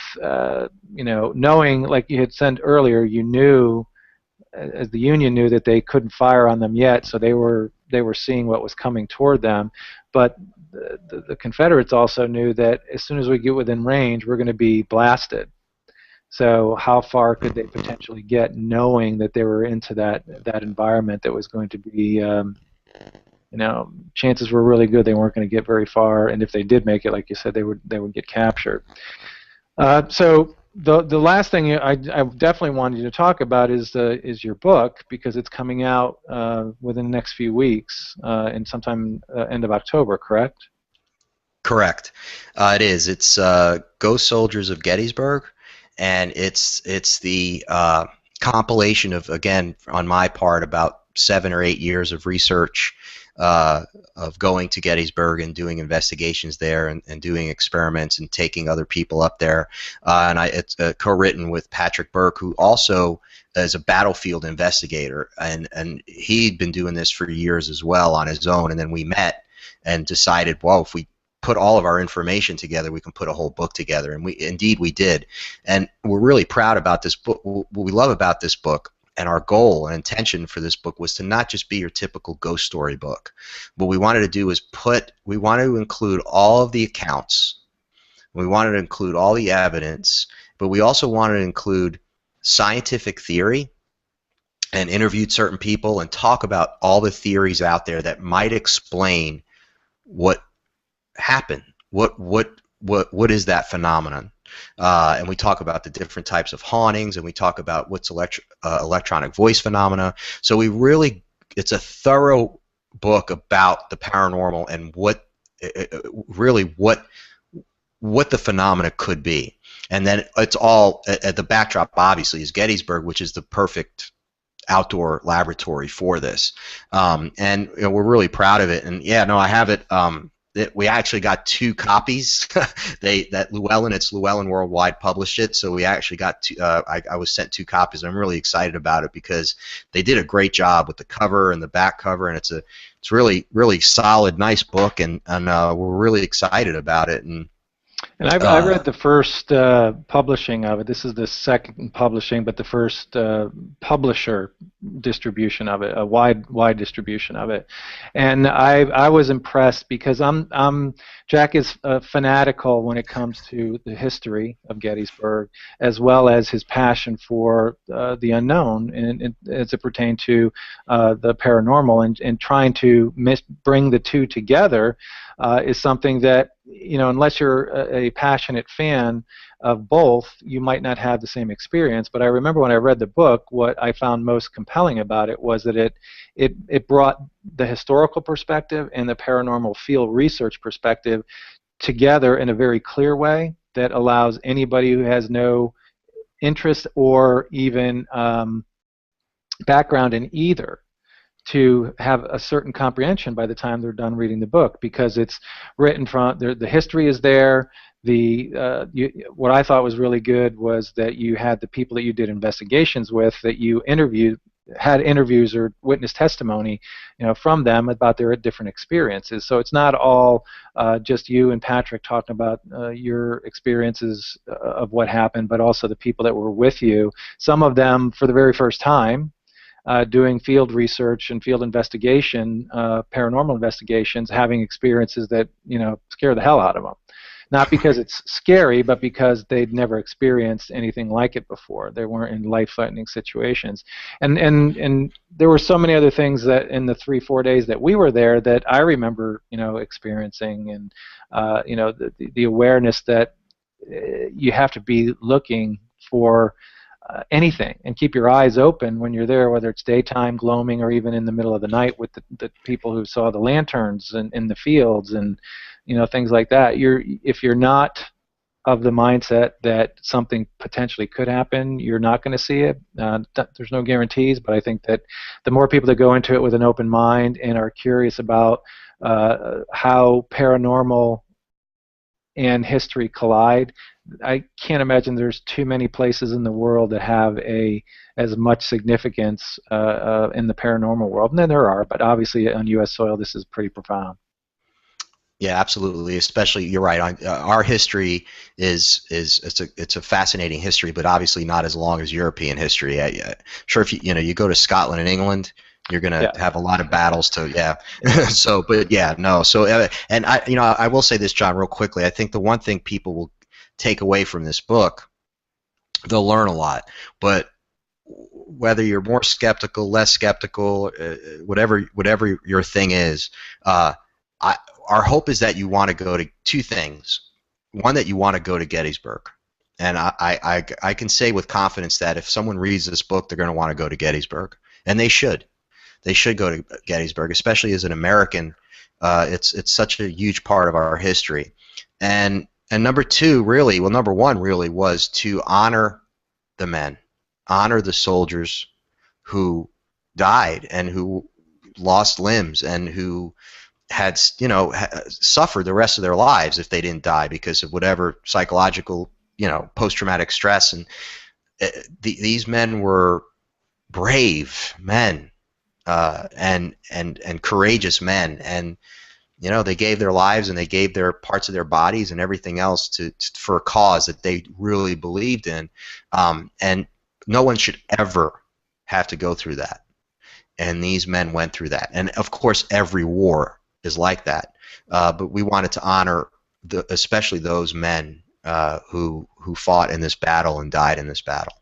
knowing, like you had said earlier, you knew, as the Union knew, that they couldn't fire on them yet, so they were seeing what was coming toward them. But the Confederates also knew that as soon as we get within range, we're going to be blasted. So how far could they potentially get, knowing that they were into that environment that was going to be, chances were really good they weren't going to get very far, and if they did make it, like you said, they would get captured. So the last thing I definitely wanted you to talk about is your book, because it's coming out within the next few weeks, and sometime end of October, correct? Correct. It is. It's Ghost Soldiers of Gettysburg, and it's the compilation of, again, on my part, about 7 or 8 years of research of going to Gettysburg and doing investigations there, and doing experiments and taking other people up there. And it's co-written with Patrick Burke, who also is a battlefield investigator, and he'd been doing this for years as well on his own. And then we met and decided, well, if we put all of our information together, we can put a whole book together, and we did. And we're really proud about this book. What we love about this book, and our goal and intention for this book, was to not just be your typical ghost story book. What we wanted to do is we wanted to include all of the accounts, we wanted to include all the evidence, but we also wanted to include scientific theory, and interviewed certain people and talk about all the theories out there that might explain what happened. What is that phenomenon? And we talk about the different types of hauntings, and we talk about what's electronic voice phenomena. So it's a thorough book about the paranormal and what the phenomena could be. And then it's all at the backdrop, obviously, is Gettysburg, which is the perfect outdoor laboratory for this. And we're really proud of it. And yeah, no, I have it. We actually got 2 copies. It's Llewellyn Worldwide published it, so we actually got I was sent 2 copies. I'm really excited about it because they did a great job with the cover and the back cover, and it's really, really solid, nice book, and we're really excited about it. And I read the first publishing of it. This is the second publishing, but the first publisher distribution of it, a wide distribution of it. And I was impressed because Jack is fanatical when it comes to the history of Gettysburg, as well as his passion for the unknown, and as it pertained to the paranormal, and trying to bring the two together is something that, unless you're a passionate fan of both, you might not have the same experience. But I remember when I read the book, what I found most compelling about it was that it brought the historical perspective and the paranormal field research perspective together in a very clear way that allows anybody who has no interest or even background in either to have a certain comprehension by the time they're done reading the book, because it's written from the history is there. What I thought was really good was that you had the people that you did investigations with, that you had interviews or witness testimony, from them about their different experiences. So it's not all just you and Patrick talking about your experiences of what happened, but also the people that were with you. Some of them for the very first time. Doing field research and field investigation, paranormal investigations, having experiences that scare the hell out of them. Not because it's scary, but because they'd never experienced anything like it before. They weren't in life-threatening situations. And there were so many other things that in the 3-4 days that we were there that I remember experiencing, and the awareness that you have to be looking for anything, and keep your eyes open when you're there, whether it's daytime gloaming or even in the middle of the night with the people who saw the lanterns in the fields and things like that. If you're not of the mindset that something potentially could happen, you're not going to see it. There's no guarantees, but I think that the more people that go into it with an open mind and are curious about how paranormal and history collide, I can't imagine there's too many places in the world that have as much significance in the paranormal world. And then there are, but obviously on U.S. soil, this is pretty profound. Yeah, absolutely. Especially, you're right. Our history is it's a fascinating history, but obviously not as long as European history. Sure, if you go to Scotland and England, you're going to have a lot of battles to So, but yeah, no. So, and I will say this, John, real quickly. I think the one thing people will take away from this book, they'll learn a lot, but whether you're more skeptical, less skeptical, whatever your thing is, our hope is that you want to go to two things. One, that you want to go to Gettysburg. And I can say with confidence that if someone reads this book, they're going to want to go to Gettysburg. And they should. They should go to Gettysburg, especially as an American. It's such a huge part of our history. And number two, really, well, number one really was to honor the men, honor the soldiers who died and who lost limbs and who had suffered the rest of their lives if they didn't die because of whatever psychological post-traumatic stress. And these men were brave men and courageous men, and they gave their lives and they gave their parts of their bodies and everything else for a cause that they really believed in, and no one should ever have to go through that. And these men went through that, and of course every war is like that, but we wanted to honor especially those men who fought in this battle and died in this battle.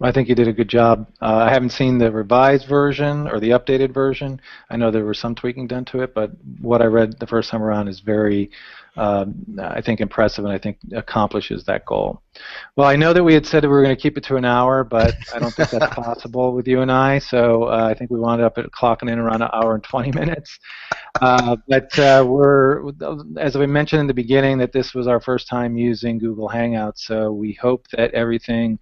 I think you did a good job. I haven't seen the revised version or the updated version. I know there was some tweaking done to it, but what I read the first time around is very, I think, impressive, and I think accomplishes that goal. Well, I know that we had said that we were going to keep it to an hour, but I don't think that's possible with you and I, so I think we wound up at clocking in around an hour and 20 minutes. But we're, as we mentioned in the beginning, that this was our first time using Google Hangouts, so we hope that everything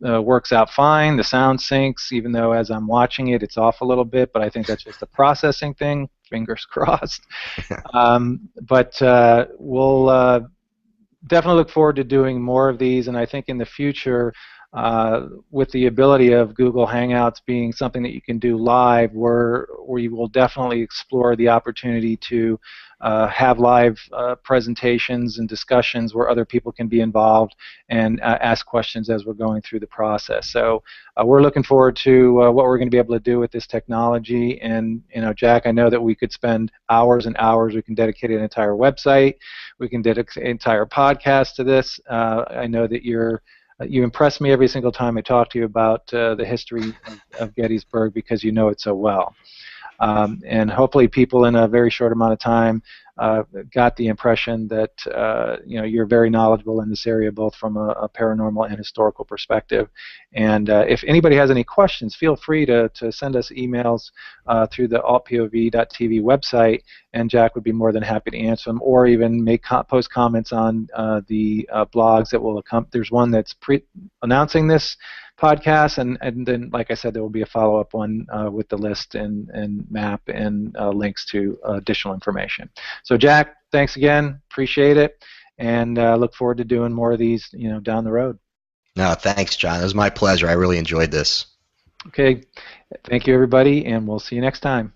works out fine. The sound syncs, even though as I'm watching it, it's off a little bit, but I think that's just a processing thing. Fingers crossed. But we'll definitely look forward to doing more of these, and I think in the future, with the ability of Google Hangouts being something that you can do live, where we will definitely explore the opportunity to have live presentations and discussions where other people can be involved and ask questions as we're going through the process. So we're looking forward to what we're going to be able to do with this technology. And Jack, I know that we could spend hours and hours. We can dedicate an entire website. We can dedicate an entire podcast to this. I know that you impress me every single time I talk to you about the history of Gettysburg because you know it so well. And hopefully people in a very short amount of time got the impression that you're very knowledgeable in this area, both from a paranormal and historical perspective. And if anybody has any questions, feel free to send us emails through the altPOV.tv website, and Jack would be more than happy to answer them, or even post comments on the blogs that will accompany. There's one that's announcing this podcast, and then, like I said, there will be a follow-up one with the list and map and links to additional information. So, Jack, thanks again. Appreciate it, and look forward to doing more of these, down the road. No, thanks, John. It was my pleasure. I really enjoyed this. Okay, thank you, everybody, and we'll see you next time.